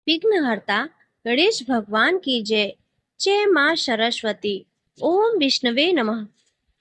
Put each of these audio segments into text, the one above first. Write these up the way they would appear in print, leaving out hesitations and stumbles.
विघ्नहर्ता गणेश भगवान की जय। जय माँ सरस्वती। ओम विष्णवे नमः।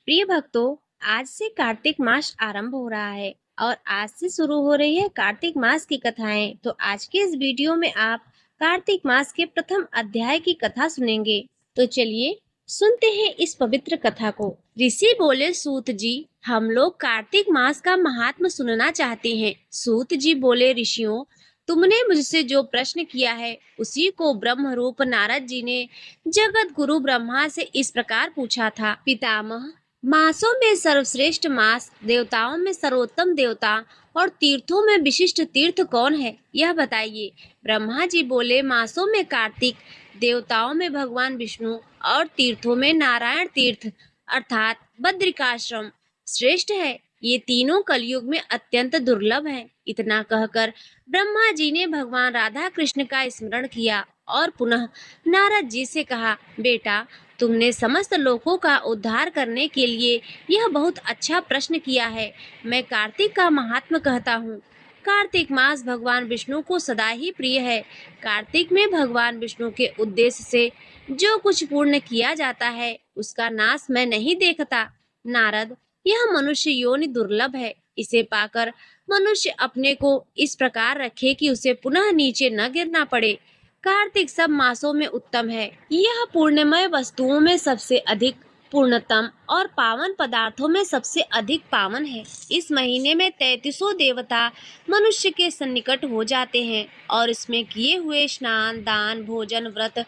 प्रिय भक्तों, आज से कार्तिक मास आरंभ हो रहा है और आज से शुरू हो रही है कार्तिक मास की कथाएं। तो आज के इस वीडियो में आप कार्तिक मास के प्रथम अध्याय की कथा सुनेंगे। तो चलिए सुनते हैं इस पवित्र कथा को। ऋषि बोले, सूत जी, हम लोग कार्तिक मास का महात्म सुनना चाहते हैं। सूत जी बोले, ऋषियों, तुमने मुझसे जो प्रश्न किया है उसी को ब्रह्म रूप नारद जी ने जगत गुरु ब्रह्मा से इस प्रकार पूछा था। पितामह, मासों में सर्वश्रेष्ठ मास, देवताओं में सर्वोत्तम देवता और तीर्थों में विशिष्ट तीर्थ कौन है, यह बताइए। ब्रह्मा जी बोले, मासों में कार्तिक, देवताओं में भगवान विष्णु और तीर्थों में नारायण तीर्थ अर्थात बद्रिकाश्रम श्रेष्ठ है। ये तीनों कलयुग में अत्यंत दुर्लभ हैं। इतना कहकर ब्रह्मा जी ने भगवान राधा कृष्ण का स्मरण किया और पुनः नारद जी से कहा, बेटा, तुमने समस्त लोगों का उद्धार करने के लिए यह बहुत अच्छा प्रश्न किया है। मैं कार्तिक का महात्म कहता हूँ। कार्तिक मास भगवान विष्णु को सदा ही प्रिय है। कार्तिक में भगवान विष्णु के उद्देश्य से जो कुछ पूर्ण किया जाता है उसका नाश मैं नहीं देखता। नारद, यह मनुष्य योनि दुर्लभ है। इसे पाकर मनुष्य अपने को इस प्रकार रखे कि उसे पुनः नीचे न गिरना पड़े। कार्तिक सब मासों में उत्तम है। यह पूर्णमय वस्तुओं में सबसे अधिक पूर्णतम और पावन पदार्थों में सबसे अधिक पावन है। इस महीने में 33 देवता मनुष्य के सन्निकट हो जाते हैं और इसमें किए हुए स्नान, दान, भोजन, व्रत,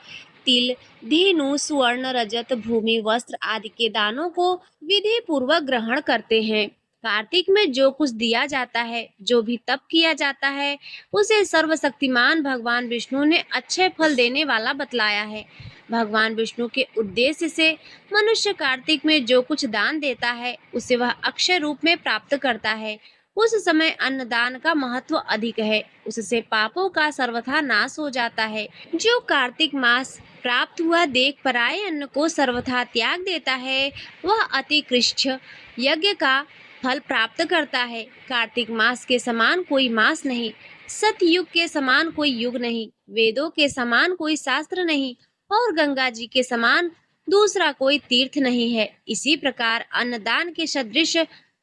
तिल, धेनु, स्वर्ण, रजत, भूमि, वस्त्र आदि के दानों को विधि पूर्वक ग्रहण करते हैं। कार्तिक में जो कुछ दिया जाता है, जो भी तप किया जाता है, उसे सर्वशक्तिमान भगवान विष्णु ने अच्छे फल देने वाला बतलाया है। भगवान विष्णु के उद्देश्य से मनुष्य कार्तिक में जो कुछ दान देता है उसे वह अक्षय रूप में प्राप्त करता है। उस समय अन्नदान का महत्व अधिक है। उससे पापों का सर्वथा नाश हो जाता है। जो कार्तिक मास प्राप्त हुआ देख पराये अन्न को सर्वथा त्याग देता है, वह अति कृच्छ यज्ञ का फल प्राप्त करता है। कार्तिक मास के समान कोई मास नहीं, सतयुग के समान कोई युग नहीं, वेदों के समान कोई शास्त्र नहीं और गंगा जी के समान दूसरा कोई तीर्थ नहीं है। इसी प्रकार अन्नदान के सदृश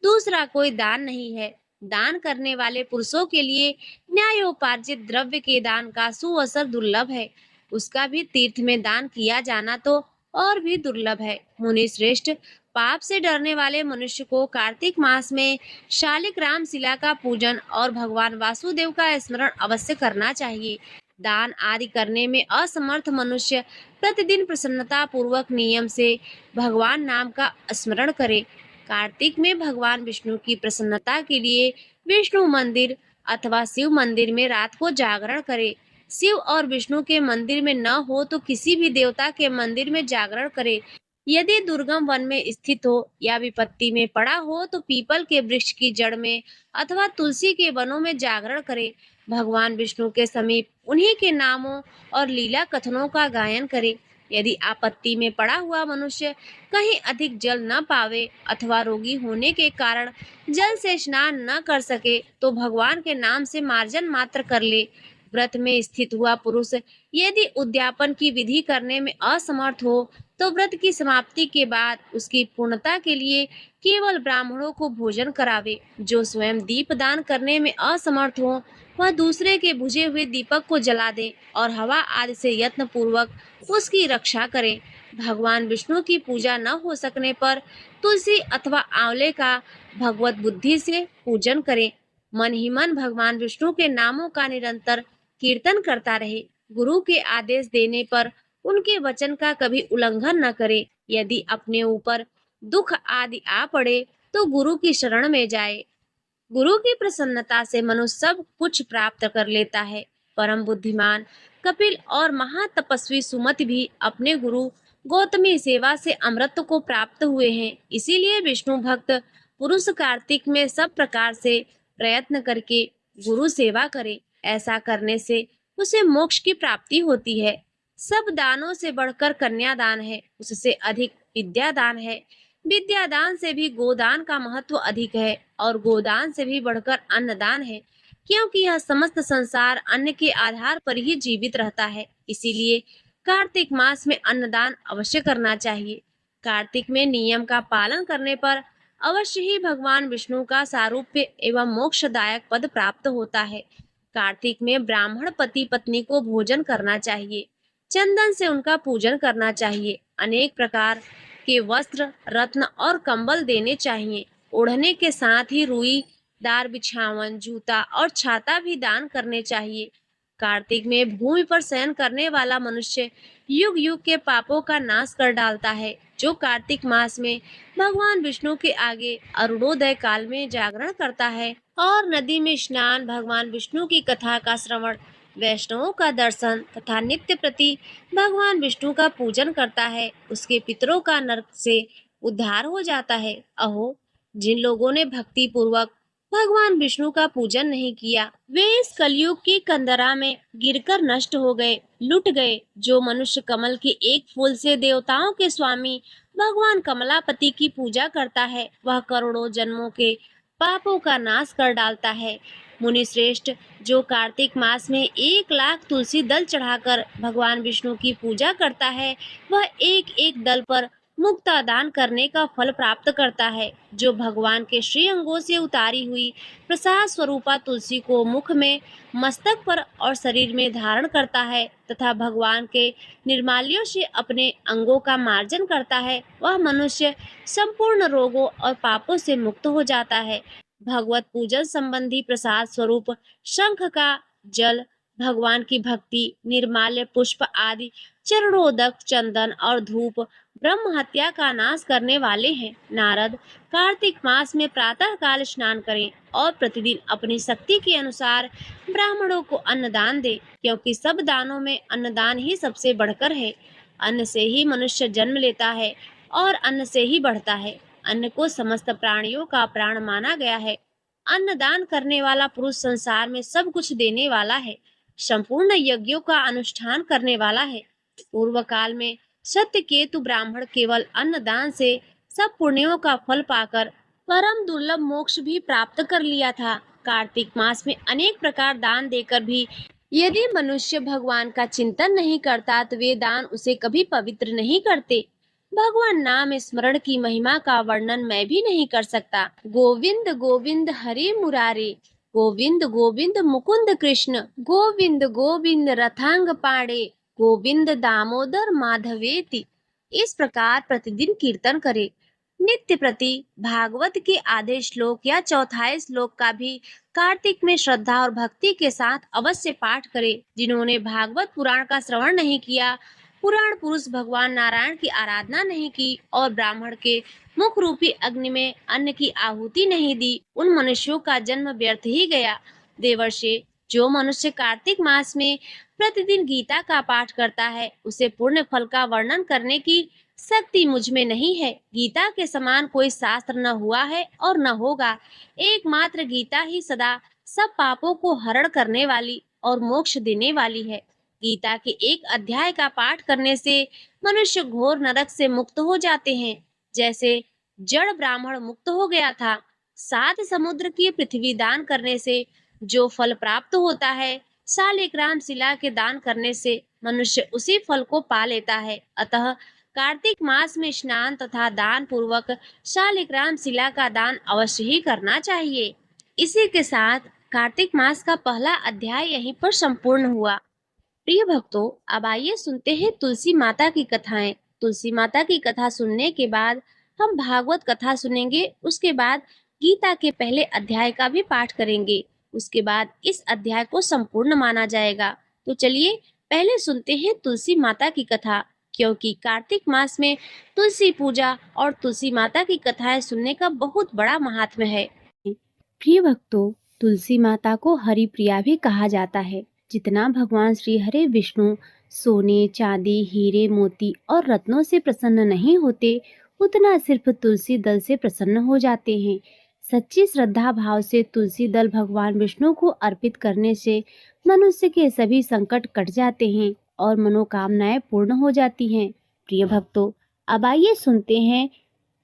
दूसरा कोई दान नहीं है। दान करने वाले पुरुषों के लिए न्यायोपार्जित द्रव्य के दान का सुअवसर दुर्लभ है। उसका भी तीर्थ में दान किया जाना तो और भी दुर्लभ है। मुनि श्रेष्ठ, पाप से डरने वाले मनुष्य को कार्तिक मास में शालिग्राम शिला का पूजन और भगवान वासुदेव का स्मरण अवश्य करना चाहिए। दान आदि करने में असमर्थ मनुष्य प्रतिदिन प्रसन्नता पूर्वक नियम से भगवान नाम का स्मरण करे। कार्तिक में भगवान विष्णु की प्रसन्नता के लिए विष्णु मंदिर अथवा शिव मंदिर में रात को जागरण करे। शिव और विष्णु के मंदिर में न हो तो किसी भी देवता के मंदिर में जागरण करे। यदि दुर्गम वन में स्थित हो या विपत्ति में पड़ा हो तो पीपल के वृक्ष की जड़ में अथवा तुलसी के वनों में जागरण करे। भगवान विष्णु के समीप उन्हीं के नामों और लीला कथनों का गायन करे। यदि आपत्ति में पड़ा हुआ मनुष्य कहीं अधिक जल न पावे अथवा रोगी होने के कारण जल से स्नान न कर सके तो भगवान के नाम से मार्जन मात्र कर ले। व्रत में स्थित हुआ पुरुष यदि उद्यापन की विधि करने में असमर्थ हो तो व्रत की समाप्ति के बाद उसकी पूर्णता के लिए केवल ब्राह्मणों को भोजन करावे। जो स्वयं दीप दान करने में असमर्थ हो वह दूसरे के बुझे हुए दीपक को जला दे और हवा आदि से यत्न पूर्वक उसकी रक्षा करे। भगवान विष्णु की पूजा न हो सकने पर तुलसी अथवा आंवले का भगवत बुद्धि से पूजन करे। मन ही मन भगवान विष्णु के नामों का निरंतर कीर्तन करता रहे। गुरु के आदेश देने पर उनके वचन का कभी उल्लंघन न करे। यदि अपने ऊपर दुख आदि आ पड़े तो गुरु की शरण में जाए। गुरु की प्रसन्नता से मनुष्य सब कुछ प्राप्त कर लेता है। परम बुद्धिमान कपिल और महातपस्वी सुमति भी अपने गुरु गौतमी सेवा से अमृत को प्राप्त हुए हैं। इसीलिए विष्णु भक्त पुरुष कार्तिक में सब प्रकार से प्रयत्न करके गुरु सेवा करे। ऐसा करने से उसे मोक्ष की प्राप्ति होती है। सब दानों से बढ़कर कन्यादान है, उससे अधिक विद्यादान है। विद्यादान से भी गोदान का महत्व अधिक है और गोदान से भी बढ़कर अन्नदान है, क्योंकि यह समस्त संसार अन्न के आधार पर ही जीवित रहता है। इसीलिए कार्तिक मास में अन्नदान अवश्य करना चाहिए। कार्तिक में नियम का पालन करने पर अवश्य ही भगवान विष्णु का सारूप्य एवं मोक्षदायक पद प्राप्त होता है। कार्तिक में ब्राह्मण पति पत्नी को भोजन करना चाहिए, चंदन से उनका पूजन करना चाहिए, अनेक प्रकार के वस्त्र, रत्न और कंबल देने चाहिए। ओढ़ने के साथ ही रुई दार बिछावन, जूता और छाता भी दान करने चाहिए। कार्तिक में भूमि पर शयन करने वाला मनुष्य युग युग के पापों का नाश कर डालता है। जो कार्तिक मास में भगवान विष्णु के आगे अरुणोदय काल में जागरण करता है और नदी में स्नान, भगवान विष्णु की कथा का श्रवण, वैष्णवों का दर्शन तथा नित्य प्रति भगवान विष्णु का पूजन करता है, उसके पितरों का नरक से उद्धार हो जाता है। अहो, जिन लोगों ने भक्ति पूर्वक भगवान विष्णु का पूजन नहीं किया, वे इस कलयुग की कंदरा में गिरकर नष्ट हो गए, लुट गए। जो मनुष्य कमल के एक फूल से देवताओं के स्वामी भगवान कमलापति की पूजा करता है, वह करोड़ों जन्मों के पापों का नाश कर डालता है। मुनि श्रेष्ठ, जो कार्तिक मास में 1 लाख तुलसी दल चढ़ाकर भगवान विष्णु की पूजा करता है, वह एक एक दल पर मुक्ता दान करने का फल प्राप्त करता है। जो भगवान के श्री अंगों से उतारी हुई प्रसाद स्वरूपा तुलसी को मुख में, मस्तक पर और शरीर में धारण करता है तथा भगवान के निर्माल्यों से अपने अंगों का मार्जन करता है, वह मनुष्य संपूर्ण रोगों और पापों से मुक्त हो जाता है। भगवत पूजन संबंधी प्रसाद स्वरूप शंख का जल, भगवान की भक्ति, निर्माल्य पुष्प आदि, चरणोदक, चंदन और धूप ब्रह्म हत्या का नाश करने वाले हैं। नारद, कार्तिक मास में प्रातः काल स्नान करें और प्रतिदिन अपनी शक्ति के अनुसार ब्राह्मणों को अन्नदान दें, क्योंकि सब दानों में अन्नदान ही सबसे बढ़कर है। अन्न से ही मनुष्य जन्म लेता है और अन्न से ही बढ़ता है। अन्न को समस्त प्राणियों का प्राण माना गया है। अन्नदान करने वाला पुरुष संसार में सब कुछ देने वाला है, संपूर्ण यज्ञों का अनुष्ठान करने वाला है। पूर्व काल में सत्यकेतु ब्राह्मण केवल अन्नदान से सब पुण्यों का फल पाकर परम दुर्लभ मोक्ष भी प्राप्त कर लिया था। कार्तिक मास में अनेक प्रकार दान देकर भी यदि मनुष्य भगवान का चिंतन नहीं करता तो वे दान उसे कभी पवित्र नहीं करते। भगवान नाम स्मरण की महिमा का वर्णन मैं भी नहीं कर सकता। गोविंद गोविंद हरे मुरारे, गोविंद गोविंद मुकुंद कृष्ण, गोविंद गोविंद रथांग पाड़े, गोविंद दामोदर माधवेति। इस प्रकार प्रतिदिन कीर्तन करे। नित्य प्रति भागवत के आधे श्लोक या चौथाई श्लोक का भी कार्तिक में श्रद्धा और भक्ति के साथ अवश्य पाठ करे। जिन्होंने भागवत पुराण का श्रवण नहीं किया, पुराण पुरुष भगवान नारायण की आराधना नहीं की और ब्राह्मण के मुख रूपी अग्नि में अन्न की आहुति नहीं दी, उन मनुष्यों का जन्म व्यर्थ ही गया। देवर्षि, जो मनुष्य कार्तिक मास में प्रतिदिन गीता का पाठ करता है, उसे पुण्य फल का वर्णन करने की शक्ति मुझ में नहीं है। गीता के समान कोई शास्त्र न हुआ है और न होगा। एकमात्र गीता ही सदा सब पापों को हरण करने वाली और मोक्ष देने वाली है। गीता के एक अध्याय का पाठ करने से मनुष्य घोर नरक से मुक्त हो जाते हैं, जैसे जड़ ब्राह्मण मुक्त हो गया था। 7 समुद्र की पृथ्वी दान करने से जो फल प्राप्त होता है, शालिग्राम शिला के दान करने से मनुष्य उसी फल को पा लेता है। अतः कार्तिक मास में स्नान तथा दान पूर्वक शालिग्राम शिला का दान अवश्य ही करना चाहिए। इसी के साथ कार्तिक मास का पहला अध्याय यहीं पर संपूर्ण हुआ। प्रिय भक्तों, अब आइए सुनते हैं तुलसी माता की कथाएं। तुलसी माता की कथा सुनने के बाद हम भागवत कथा सुनेंगे। उसके बाद गीता के पहले अध्याय का भी पाठ करेंगे। उसके बाद इस अध्याय को संपूर्ण माना जाएगा। तो चलिए पहले सुनते हैं तुलसी माता की कथा, क्योंकि कार्तिक मास में तुलसी पूजा और तुलसी माता की कथाएं सुनने का बहुत बड़ा महात्म्य है। प्रिय भक्तों, तुलसी माता को हरिप्रिया भी कहा जाता है। जितना भगवान श्री हरे विष्णु सोने, चांदी, हीरे, मोती और रत्नों से प्रसन्न नहीं होते, उतना सिर्फ तुलसी दल से प्रसन्न हो जाते हैं। सच्ची श्रद्धा भाव से तुलसी दल भगवान विष्णु को अर्पित करने से मनुष्य के सभी संकट कट जाते हैं और मनोकामनाएं पूर्ण हो जाती हैं। प्रिय भक्तों, अब आइए सुनते हैं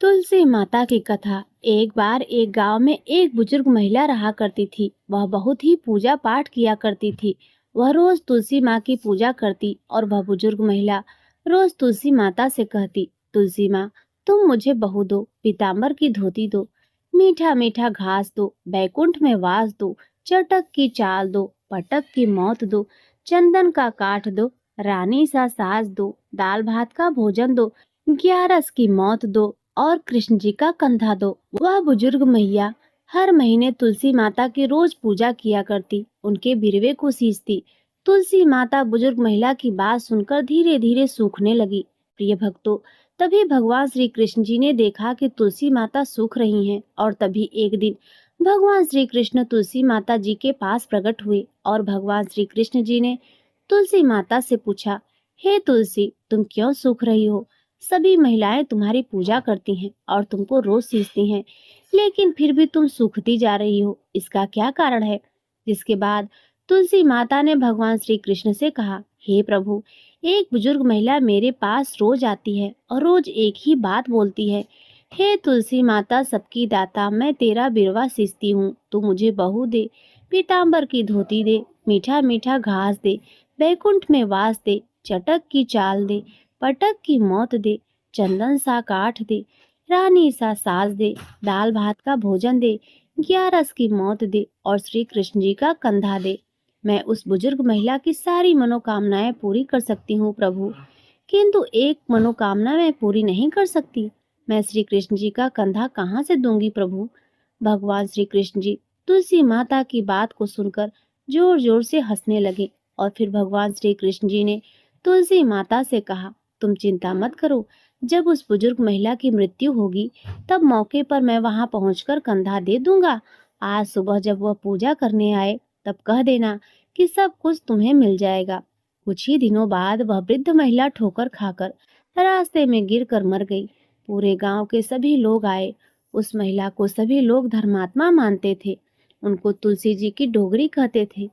तुलसी माता की कथा। एक बार एक गांव में एक बुजुर्ग महिला रहा करती थी। वह बहुत ही पूजा पाठ किया करती थी। वह रोज तुलसी माँ की पूजा करती और वह बुजुर्ग महिला रोज तुलसी माता से कहती, तुलसी माँ, तुम मुझे बहू दो, पीताम्बर की धोती दो, मीठा मीठा घास दो, बैकुंठ में वास दो, चटक की चाल दो, पटक की मौत दो, चंदन का काठ दो, रानी सा सास दो, दाल भात का भोजन दो, ग्यारस की मौत दो और कृष्ण जी का कंधा दो। वह बुजुर्ग मैया हर महीने तुलसी माता की रोज पूजा किया करती, उनके बिरवे को सींचती। तुलसी माता बुजुर्ग महिला की बात सुनकर धीरे धीरे सूखने लगी। प्रिय भक्तों, तभी भगवान श्री कृष्ण जी ने देखा कि तुलसी माता सूख रही हैं, और तभी एक दिन भगवान श्री कृष्ण तुलसी माता जी के पास प्रकट हुए और भगवान श्री कृष्ण जी ने तुलसी माता से पूछा, हे तुलसी, तुम क्यों सूख रही हो? सभी महिलाएं तुम्हारी पूजा करती हैं और तुमको रोज सींचती हैं, लेकिन फिर भी तुम सूखती जा रही हो, इसका क्या कारण है? जिसके बाद तुलसी माता ने भगवान श्री कृष्ण से कहा, हे प्रभु, एक बुजुर्ग महिला मेरे पास रोज आती है और रोज एक ही बात बोलती है, हे तुलसी माता सबकी दाता, मैं तेरा बिरवा सींचती हूँ, तू मुझे बहू दे, पीताम्बर की धोती दे, मीठा मीठा घास दे, बैकुंठ में वास दे, चटक की चाल दे, पटक की मौत दे, चंदन सा काठ दे, रानी सा सास दे, दाल भात का भोजन दे, ग्यारस की मौत दे और श्री कृष्ण जी का कंधा दे। मैं उस बुजुर्ग महिला की सारी मनोकामनाएं पूरी कर सकती हूँ प्रभु, किंतु एक मनोकामना मैं पूरी नहीं कर सकती। मैं श्री कृष्ण जी का कंधा कहाँ से दूंगी प्रभु? भगवान श्री कृष्ण जी तुलसी माता की बात को सुनकर जोर जोर से हंसने लगे और फिर भगवान श्री कृष्ण जी ने तुलसी माता से कहा, तुम चिंता मत करो, जब उस बुजुर्ग महिला की मृत्यु होगी तब मौके पर मैं वहां पहुंचकर कंधा दे दूंगा। आज सुबह जब वह पूजा करने आए तब कह देना कि सब कुछ तुम्हें मिल जाएगा। कुछ ही दिनों बाद वह वृद्ध महिला ठोकर खाकर रास्ते में गिरकर मर गई। पूरे गांव के सभी लोग आए। उस महिला को सभी लोग धर्मात्मा मानते थे। उनको तुलसी जी की डोगरी कहते थे।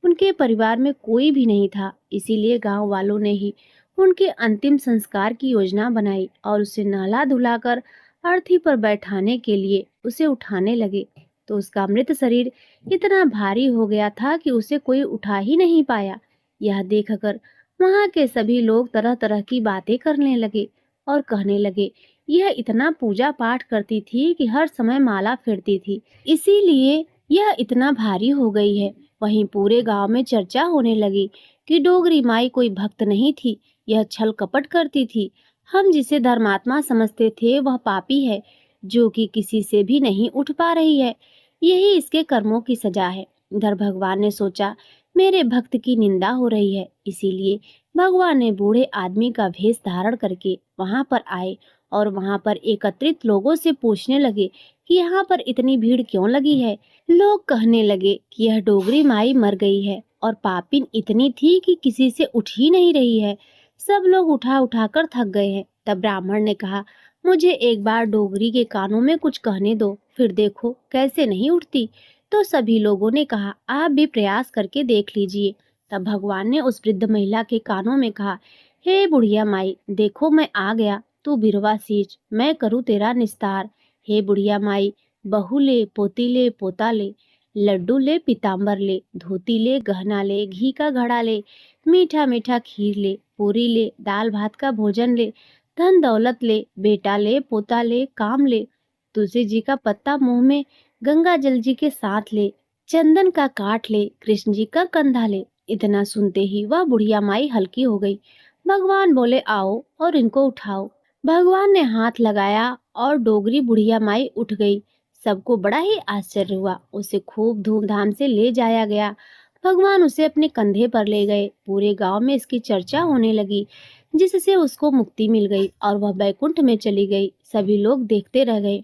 उनके परिवार में कोई भी नहीं था, इसीलिए गांव वालों ने ही उनके अंतिम संस्कार की योजना बनाई और उसे नहला धुलाकर अर्थी पर बैठाने के लिए उसे उठाने लगे। तो उसका मृत शरीर इतना भारी हो गया था कि उसे कोई उठा ही नहीं पाया। यह देखकर वहां के सभी लोग तरह तरह की बातें करने लगे और कहने लगे, यह इतना पूजा पाठ करती थी कि हर समय माला फेरती थी, इसीलिए यह इतना भारी हो गई है। वहीं पूरे गांव में चर्चा होने लगी कि डोगरी माई कोई भक्त नहीं थी, यह छल कपट करती थी। हम जिसे धर्मात्मा समझते थे वह पापी है, जो कि किसी से भी नहीं उठ पा रही है। यही इसके कर्मों की सजा है। इधर भगवान ने सोचा, मेरे भक्त की निंदा हो रही है, इसीलिए भगवान ने बूढ़े आदमी का भेष धारण करके वहां पर आए और वहां पर एकत्रित लोगों से पूछने लगे कि यहाँ पर इतनी भीड़ क्यों लगी है। लोग कहने लगे कि यह डोगरी माई मर गई है और पापिन इतनी थी कि किसी से उठ ही नहीं रही है। सब लोग उठा उठा कर थक गए हैं। तब ब्राह्मण ने कहा, मुझे एक बार डोगरी के कानों में कुछ कहने दो, फिर देखो कैसे नहीं उठती। तो सभी लोगों ने कहा, आप भी प्रयास करके देख लीजिए। तब भगवान ने उस वृद्ध महिला के कानों में कहा, हे बुढ़िया माई, देखो मैं आ गया, तू बिरवा सींच, मैं करूँ तेरा निस्तार। हे बुढ़िया माई, बहू ले, पोती ले, पोता ले, लड्डू ले, पीताम्बर ले, धोती ले, गहना ले, घी का घड़ा ले, मीठा मीठा खीर ले, पूरी ले, दाल भात का भोजन ले, धन दौलत ले, बेटा ले, पोता ले, काम ले, तुलसी जी का पत्ता मुंह में, गंगा जल जी के साथ ले, चंदन का काठ ले, कृष्ण जी का कंधा ले। इतना सुनते ही वह बुढ़िया माई हल्की हो गई। भगवान बोले, आओ और इनको उठाओ। भगवान ने हाथ लगाया और डोगरी बुढ़िया माई उठ गई। सबको बड़ा ही आश्चर्य हुआ। उसे खूब धूमधाम से ले जाया गया। भगवान उसे अपने कंधे पर ले गए। पूरे गांव में इसकी चर्चा होने लगी, जिससे उसको मुक्ति मिल गई और वह बैकुंठ में चली गई। सभी लोग देखते रह गए।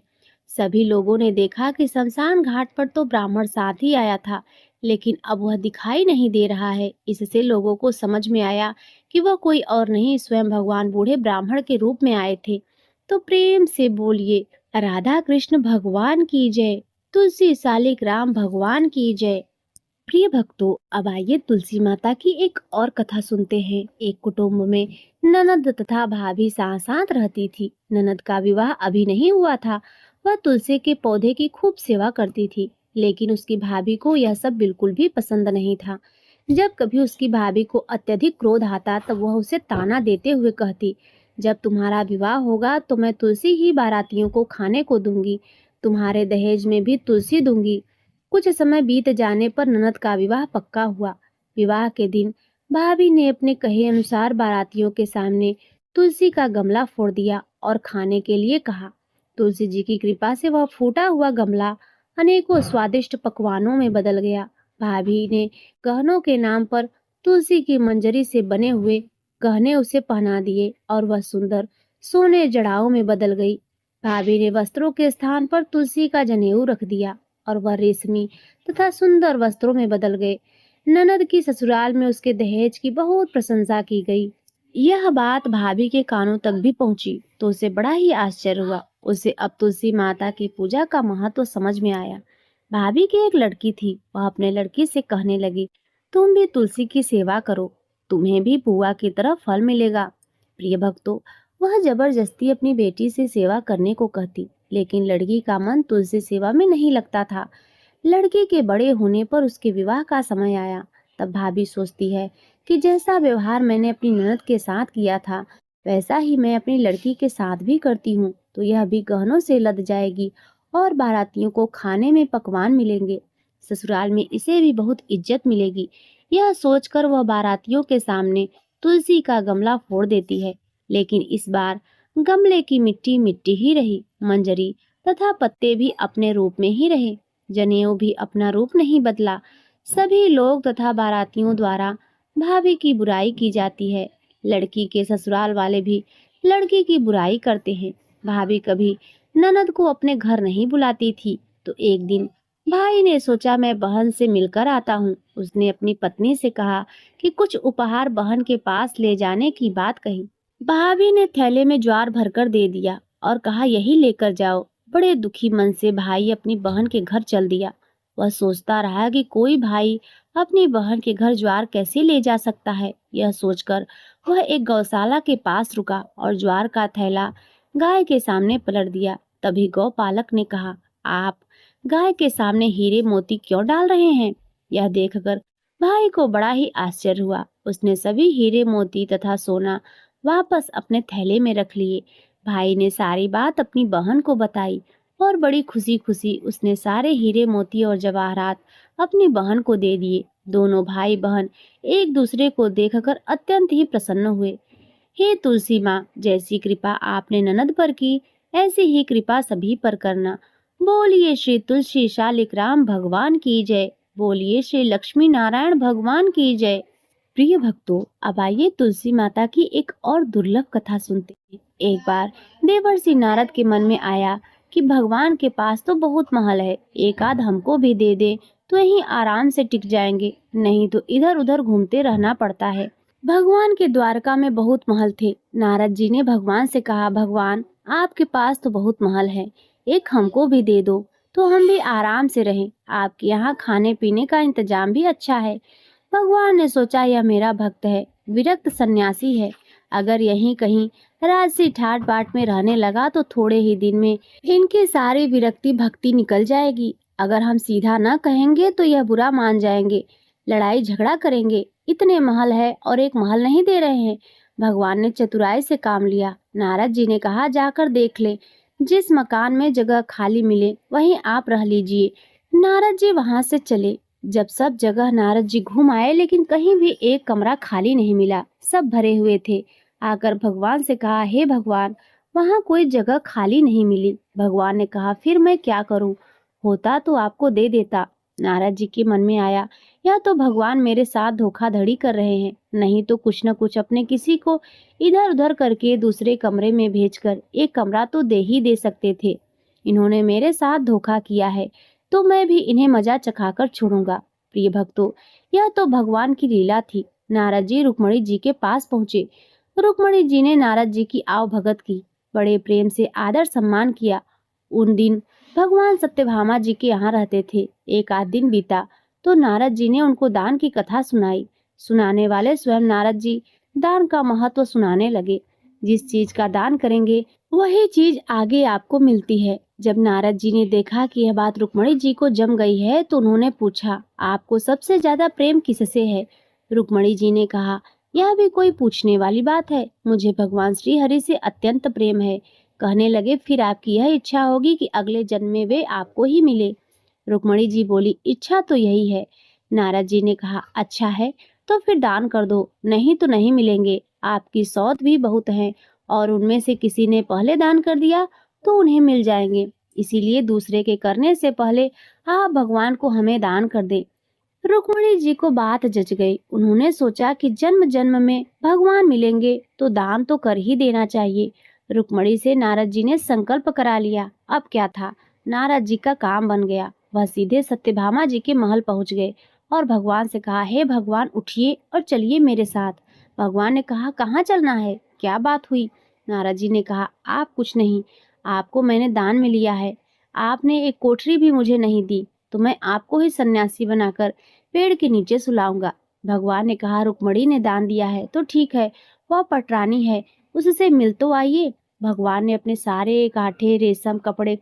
सभी लोगों ने देखा कि शमशान घाट पर तो ब्राह्मण साथ ही आया था, लेकिन अब वह दिखाई नहीं दे रहा है। इससे लोगों को समझ में आया कि वह कोई और नहीं, स्वयं भगवान बूढ़े ब्राह्मण के रूप में आए थे। तो प्रेम से बोलिए, राधा कृष्ण भगवान की जय, तुलसी शालिक राम भगवान की जय। प्रिय भक्तों, अब आइए तुलसी माता की एक और कथा सुनते हैं। एक कुटुंब में ननद तथा भाभी साथ साथ रहती थी। ननद का विवाह अभी नहीं हुआ था। वह तुलसी के पौधे की खूब सेवा करती थी, लेकिन उसकी भाभी को यह सब बिल्कुल भी पसंद नहीं था। जब कभी उसकी भाभी को अत्यधिक क्रोध आता तब वह उसे ताना देते हुए कहती, जब तुम्हारा विवाह होगा तो मैं तुलसी ही बारातियों को खाने को दूंगी, तुम्हारे दहेज में भी तुलसी दूंगी। कुछ समय बीत जाने पर ननद का विवाह पक्का हुआ। विवाह के दिन भाभी ने अपने कहे अनुसार बारातियों के सामने तुलसी का गमला फोड़ दिया और खाने के लिए कहा। तुलसी जी की कृपा से वह फूटा हुआ गमला अनेकों स्वादिष्ट पकवानों में बदल गया। भाभी ने गहनों के नाम पर तुलसी की मंजरी से बने हुए गहने उसे पहना दिए और वह सुंदर सोने जड़ाओं में बदल गई। भाभी ने वस्त्रों के स्थान पर तुलसी का जनेऊ रख दिया और वह रेशमी तथा सुंदर वस्त्रों में बदल गए। ननद की ससुराल में उसके दहेज की बहुत प्रशंसा की गई। यह बात भाभी के कानों तक भी पहुंची तो उसे बड़ा ही आश्चर्य हुआ। उसे अब तुलसी माता की पूजा का महत्व समझ में आया। भाभी की एक लड़की थी, वह अपने लड़की से कहने लगी, तुम भी तुलसी की सेवा करो, तुम्हें भी बुआ की तरह फल मिलेगा। प्रिय भक्तों, वह जबरदस्ती अपनी बेटी से सेवा करने को कहती, लेकिन लड़की का मन तुलसी सेवा में नहीं लगता था। लड़के के बड़े होने पर उसके विवाह का समय आया। तब भाभी सोचती है कि जैसा व्यवहार मैंने अपनी ननद के साथ किया था वैसा ही मैं अपनी लड़की के साथ भी करती हूँ, तो यह भी गहनों से लद जाएगी और बारातियों को खाने में पकवान मिलेंगे, ससुराल में इसे भी बहुत इज्जत मिलेगी। यह सोचकर वह बारातियों के सामने तुलसी का गमला फोड़ देती है। लेकिन इस बार गमले की मिट्टी मिट्टी ही रही, मंजरी तथा पत्ते भी अपने रूप में ही रहे, जनेऊ भी अपना रूप नहीं बदला। सभी लोग तथा बारातियों द्वारा भाभी की बुराई की जाती है। लड़की के ससुराल वाले भी लड़की की बुराई करते हैं। भाभी कभी ननद को अपने घर नहीं बुलाती थी, तो एक दिन भाई ने सोचा मैं बहन से मिलकर आता हूँ। उसने अपनी पत्नी से कहा कि कुछ उपहार बहन के पास ले जाने की बात कही। भाभी ने थैले में ज्वार भरकर दे दिया और कहा यही लेकर जाओ। बड़े दुखी मन से भाई अपनी बहन के घर चल दिया। वह सोचता रहा कि कोई भाई अपनी बहन के घर ज्वार कैसे ले जा सकता है। यह सोचकर वह एक गौशाला के पास रुका और ज्वार का थैला गाय के सामने पलट दिया। तभी गौपालक ने कहा, आप गाय के सामने हीरे मोती क्यों डाल रहे हैं? यह देखकर भाई को बड़ा ही आश्चर्य हुआ। उसने सभी हीरे मोती तथा सोना वापस अपने थैले में रख लिए। भाई ने सारी बात अपनी बहन को बताई और बड़ी खुशी खुशी उसने सारे हीरे मोती और जवाहरात अपनी बहन को दे दिए। दोनों भाई बहन एक दूसरे को देखकर अत्यंत ही प्रसन्न हुए। हे तुलसी माँ, जैसी कृपा आपने ननद पर की ऐसी ही कृपा सभी पर करना। बोलिए श्री तुलसी शालिक राम भगवान की जय। बोलिए श्री लक्ष्मी नारायण भगवान की जय। प्रिय भक्तों, अब आइए तुलसी माता की एक और दुर्लभ कथा सुनते हैं। एक बार देवर्षि नारद के मन में आया कि भगवान के पास तो बहुत महल है, एक आध हमको भी दे दे तो यहीं आराम से टिक जाएंगे, नहीं तो इधर उधर घूमते रहना पड़ता है। भगवान के द्वारका में बहुत महल थे। नारद जी ने भगवान से कहा, भगवान आपके पास तो बहुत महल है, एक हमको भी दे दो तो हम भी आराम से रहें। आपके यहाँ खाने पीने का इंतजाम भी अच्छा है। भगवान ने सोचा यह मेरा भक्त है, विरक्त सन्यासी है, अगर यहीं कहीं राजसी ठाट बाट में रहने लगा तो थोड़े ही दिन में इनकी सारी विरक्ति भक्ति निकल जाएगी। अगर हम सीधा न कहेंगे तो यह बुरा मान जाएंगे, लड़ाई झगड़ा करेंगे। इतने महल है और एक महल नहीं दे रहे हैं। भगवान ने चतुराई से काम लिया। नारद जी ने कहा, जाकर देख ले, जिस मकान में जगह खाली मिले वहीं आप रह लीजिए। नारद जी वहां से चले। जब सब जगह नारद जी घूम आए लेकिन कहीं भी एक कमरा खाली नहीं मिला, सब भरे हुए थे। आकर भगवान से कहा, हे भगवान, वहाँ कोई जगह खाली नहीं मिली। भगवान ने कहा, फिर मैं क्या करूं? होता तो आपको दे देता। नारद जी के मन में आया, या तो भगवान मेरे साथ धोखाधड़ी कर रहे हैं, नहीं तो कुछ न कुछ अपने किसी को इधर उधर करके दूसरे कमरे में भेजकर एक कमरा तो दे ही दे सकते थे। इन्होंने मेरे साथ धोखा किया है तो मैं भी इन्हें मजा चखाकर छोड़ूंगा। प्रिय भक्तों, यह तो भगवान की लीला थी। नारद जी रुक्मणी जी के पास पहुंचे। रुक्मणी जी ने नारद जी की आवभगत की, बड़े प्रेम से आदर सम्मान किया। उन दिन भगवान सत्यभामा जी के यहाँ रहते थे। एक आध दिन बीता, तो नारद जी ने उनको दान की कथा सुनाई। सुनाने वाले स्वयं नारद जी दान का महत्व सुनाने लगे। जिस चीज का दान करेंगे वही चीज आगे आपको मिलती है। जब नारद जी ने देखा कि यह बात रुक्मणी जी को जम गई है तो उन्होंने पूछा, आपको सबसे ज्यादा प्रेम किससे है? रुक्मणी जी ने कहा, यह भी कोई पूछने वाली बात है, मुझे भगवान श्री हरि से अत्यंत प्रेम है। कहने लगे, फिर आपकी यह इच्छा होगी कि अगले जन्म में वे आपको ही मिले। रुक्मणी जी बोली, इच्छा तो यही है। नारद जी ने कहा, अच्छा है, तो फिर दान कर दो, नहीं तो नहीं मिलेंगे। आपकी सौत भी बहुत हैं और उनमें से किसी ने पहले दान कर दिया तो उन्हें मिल जाएंगे। इसीलिए दूसरे के करने से पहले आप भगवान को हमें दान कर दें। रुक्मणी जी को बात जच गई। उन्होंने सोचा कि जन्म जन्म में भगवान मिलेंगे तो दान तो कर ही देना चाहिए। रुक्मणी से नारद जी ने संकल्प करा लिया। अब क्या था, नारद जी का काम बन गया। वह सीधे सत्यभामा जी के महल पहुंच गए और भगवान से कहा, हे भगवान, उठिए और चलिए मेरे साथ। भगवान ने कहा, कहाँ चलना है, क्या बात हुई? नारद जी ने कहा, आप कुछ नहीं, आपको मैंने दान में लिया है। आपने एक कोठरी भी मुझे नहीं दी तो मैं आपको ही सन्यासी बनाकर पेड़ के नीचे सुलाऊंगा। भगवान ने कहा, रुक्मणी ने दान दिया है तो ठीक है, वह पटरानी है, उससे मिल तो आइए। भगवान ने अपने सारे कांठे, रेशम कपड़े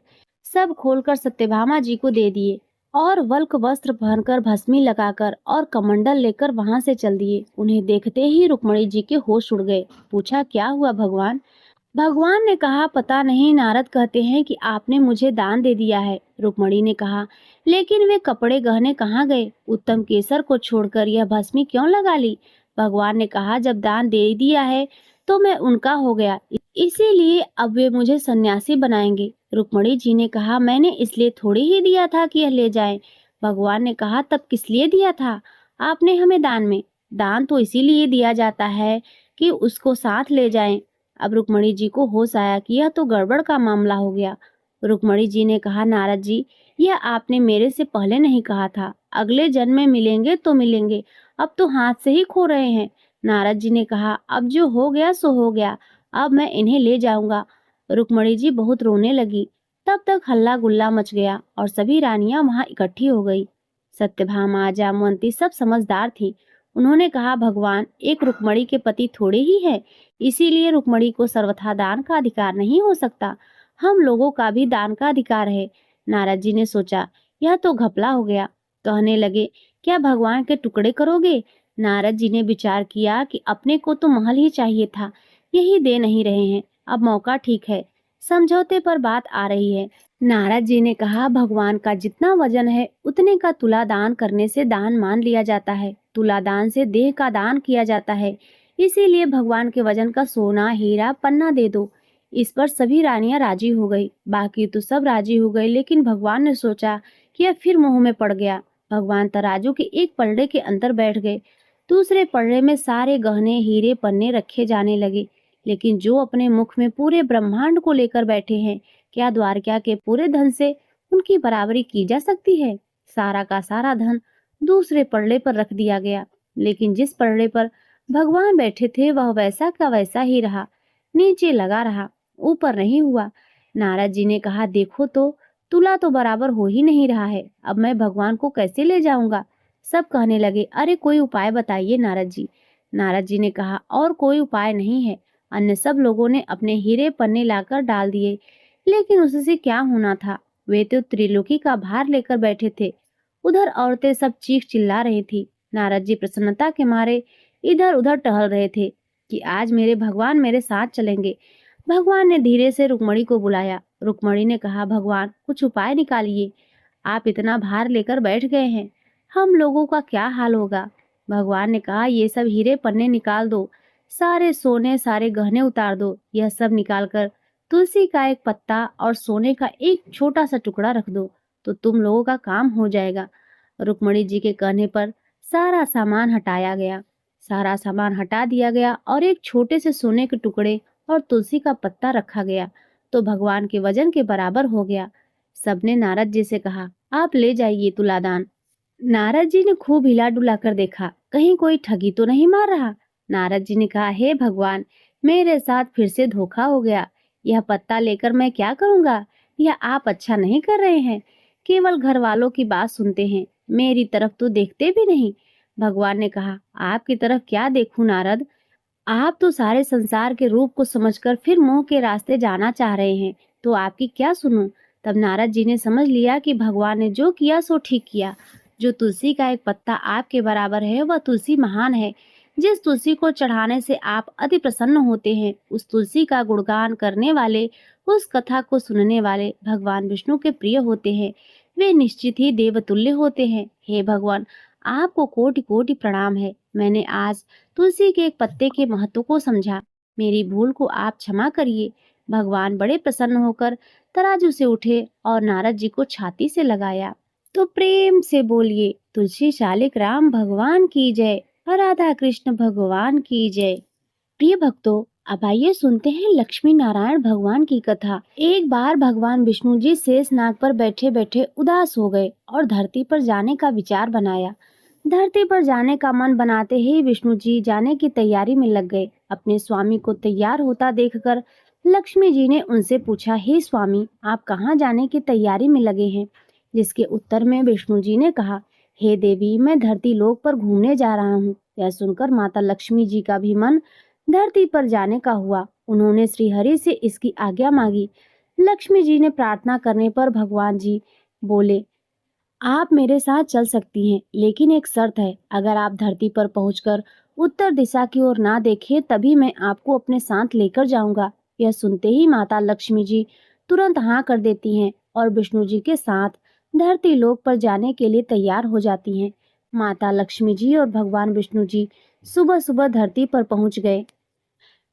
सब खोलकर सत्यभामा जी को दे दिए और वल्क वस्त्र पहनकर, भस्मी लगाकर और कमंडल लेकर वहां से चल दिए। उन्हें देखते ही रुक्मणी जी के होश उड़ गए। पूछा, क्या हुआ भगवान? भगवान ने कहा, पता नहीं, नारद कहते हैं कि आपने मुझे दान दे दिया है। रुक्मणी ने कहा, लेकिन वे कपड़े गहने कहाँ गए? उत्तम केसर को छोड़कर यह भस्मी क्यों लगा ली? भगवान ने कहा, जब दान दे दिया है तो मैं उनका हो गया, इसीलिए अब वे मुझे सन्यासी बनाएंगे। रुक्मणी जी ने कहा, मैंने इसलिए थोड़ी ही दिया था कि यह ले जाएं। भगवान ने कहा, तब किस लिए दिया था आपने हमें दान में? दान तो इसीलिए दिया जाता है कि उसको साथ ले जाएं। अब रुक्मणी जी को होश आया कि यह तो गड़बड़ का मामला हो गया। रुक्मणी जी ने कहा, नारद जी, यह आपने मेरे से पहले नहीं कहा था, अगले जन्म में मिलेंगे तो मिलेंगे, अब तो हाथ से ही खो रहे हैं। नारद जी ने कहा, अब जो हो गया सो हो गया, अब मैं इन्हें ले जाऊंगा। रुक्मणी जी बहुत रोने लगी। तब तक हल्ला गुल्ला मच गया और सभी रानियां वहां इकट्ठी हो गई। सत्यभामा, जामवंती सब समझदार थी। उन्होंने कहा, भगवान, एक रुक्मणी के पति थोड़े ही है, इसीलिए रुक्मणी को सर्वथा दान का अधिकार नहीं हो सकता। हम लोगों का भी दान का अधिकार है। नारद जी ने सोचा, यह तो घपला हो गया। कहने लगे, क्या भगवान के टुकड़े करोगे? नारद जी ने विचार किया कि अपने को तो महल ही चाहिए था, यही दे नहीं रहे हैं, अब मौका ठीक है, समझौते पर बात आ रही है। नारद जी ने कहा, भगवान का जितना वजन है उतने का तुला दान करने से दान मान लिया जाता है। तुला दान से देह का दान किया जाता है, इसीलिए भगवान के वजन का सोना, हीरा, पन्ना दे दो। इस पर सभी रानियां राजी हो गई। बाकी तो सब राजी हो गए, लेकिन भगवान ने सोचा कि यह फिर मुंह में पड़ गया। भगवान तराजू के एक पलड़े के अंदर बैठ गए। दूसरे पलड़े में सारे गहने, हीरे, पन्ने रखे जाने लगे। लेकिन जो अपने मुख में पूरे ब्रह्मांड को लेकर बैठे हैं, क्या द्वारका के पूरे धन से उनकी बराबरी की जा सकती है? सारा का सारा धन दूसरे पलड़े पर रख दिया गया, लेकिन जिस पलड़े पर भगवान बैठे थे वह वैसा का वैसा ही रहा, नीचे लगा रहा, ऊपर नहीं हुआ। नारद जी ने कहा, देखो तो, तुला तो बराबर हो ही नहीं रहा है, अब मैं भगवान को कैसे ले जाऊंगा? सब कहने लगे, अरे कोई उपाय बताइए नारद जी। नारद जी ने कहा, और कोई उपाय नहीं है। अन्य सब लोगों ने अपने हीरे पन्ने लाकर डाल दिए, लेकिन उससे क्या होना था? वे तो त्रिलोकी का भार लेकर बैठे थे। उधर औरतें सब चीख चिल्ला रही थी। नारद जी प्रसन्नता के मारे इधर उधर टहल रहे थे कि आज मेरे भगवान मेरे साथ चलेंगे। भगवान ने धीरे से रुक्मणी को बुलाया। रुक्मणी ने कहा, भगवान, कुछ उपाय निकालिए, आप इतना भार लेकर बैठ गए हैं, हम लोगों का क्या हाल होगा? भगवान ने कहा, ये सब हीरे पन्ने निकाल दो, सारे सोने, सारे गहने उतार दो। यह सब निकालकर तुलसी का एक पत्ता और सोने का एक छोटा सा टुकड़ा रख दो, तो तुम लोगों का काम हो जाएगा। रुक्मणी जी के कहने पर सारा सामान हटाया गया। सारा सामान हटा दिया गया और एक छोटे से सोने के टुकड़े और तुलसी का पत्ता रखा गया, तो भगवान के वजन के बराबर हो गया। सबने नारद जी से कहा, आप ले जाइए तुलादान। नारद जी ने खूब हिला डुला कर देखा, कहीं कोई ठगी तो नहीं मार रहा। नारद जी ने कहा, हे भगवान, मेरे साथ फिर से धोखा हो गया। यह पत्ता लेकर मैं क्या करूंगा? यह आप अच्छा नहीं कर रहे हैं, केवल घर वालों की बात सुनते हैं, मेरी तरफ तो देखते भी नहीं। भगवान ने कहा, आपकी तरफ क्या देखूं नारद, आप तो सारे संसार के रूप को समझकर फिर मोह के रास्ते जाना चाह रहे हैं, तो आपकी क्या सुनूं। तब नारद जी ने समझ लिया कि भगवान ने जो किया सो ठीक किया। जो तुलसी का एक पत्ता आपके बराबर है वह तुलसी महान है। जिस तुलसी को चढ़ाने से आप अति प्रसन्न होते हैं, उस तुलसी का गुणगान करने वाले, उस कथा को सुनने वाले भगवान विष्णु के प्रिय होते हैं। वे निश्चित ही देवतुल्य होते हैं। हे भगवान, आपको कोटि कोटि प्रणाम है। मैंने आज तुलसी के एक पत्ते के महत्व को समझा। मेरी भूल को आप क्षमा करिए। भगवान बड़े प्रसन्न होकर तराजू से उठे और नारद जी को छाती से लगाया। तो प्रेम से बोलिए, तुलसी शालिक राम भगवान की जय, राधा कृष्ण भगवान की जय। प्रिय भक्तों, अब आइए सुनते हैं लक्ष्मी नारायण भगवान की कथा। एक बार भगवान विष्णु जी शेष नाग पर बैठे बैठे उदास हो गए और धरती पर जाने का विचार बनाया। धरती पर जाने का मन बनाते ही विष्णु जी जाने की तैयारी में लग गए। अपने स्वामी को तैयार होता देखकर लक्ष्मी जी ने उनसे पूछा, हे स्वामी, आप कहाँ जाने की तैयारी में लगे हैं। जिसके उत्तर में विष्णु जी ने कहा, हे देवी, मैं धरती लोक पर घूमने जा रहा हूँ। यह सुनकर माता लक्ष्मी जी का भी मन धरती पर जाने का हुआ। उन्होंने श्रीहरि से इसकी आज्ञा मांगी। लक्ष्मी जी ने प्रार्थना करने पर भगवान जी बोले, आप मेरे साथ चल सकती हैं, लेकिन एक शर्त है। अगर आप धरती पर पहुंचकर उत्तर दिशा की ओर ना देखें, तभी मैं आपको अपने साथ लेकर जाऊंगा। यह सुनते ही माता लक्ष्मी जी तुरंत हाँ कर देती हैं और विष्णु जी के साथ धरती लोक पर जाने के लिए तैयार हो जाती हैं। माता लक्ष्मी जी और भगवान विष्णु जी सुबह सुबह धरती पर पहुंच गए।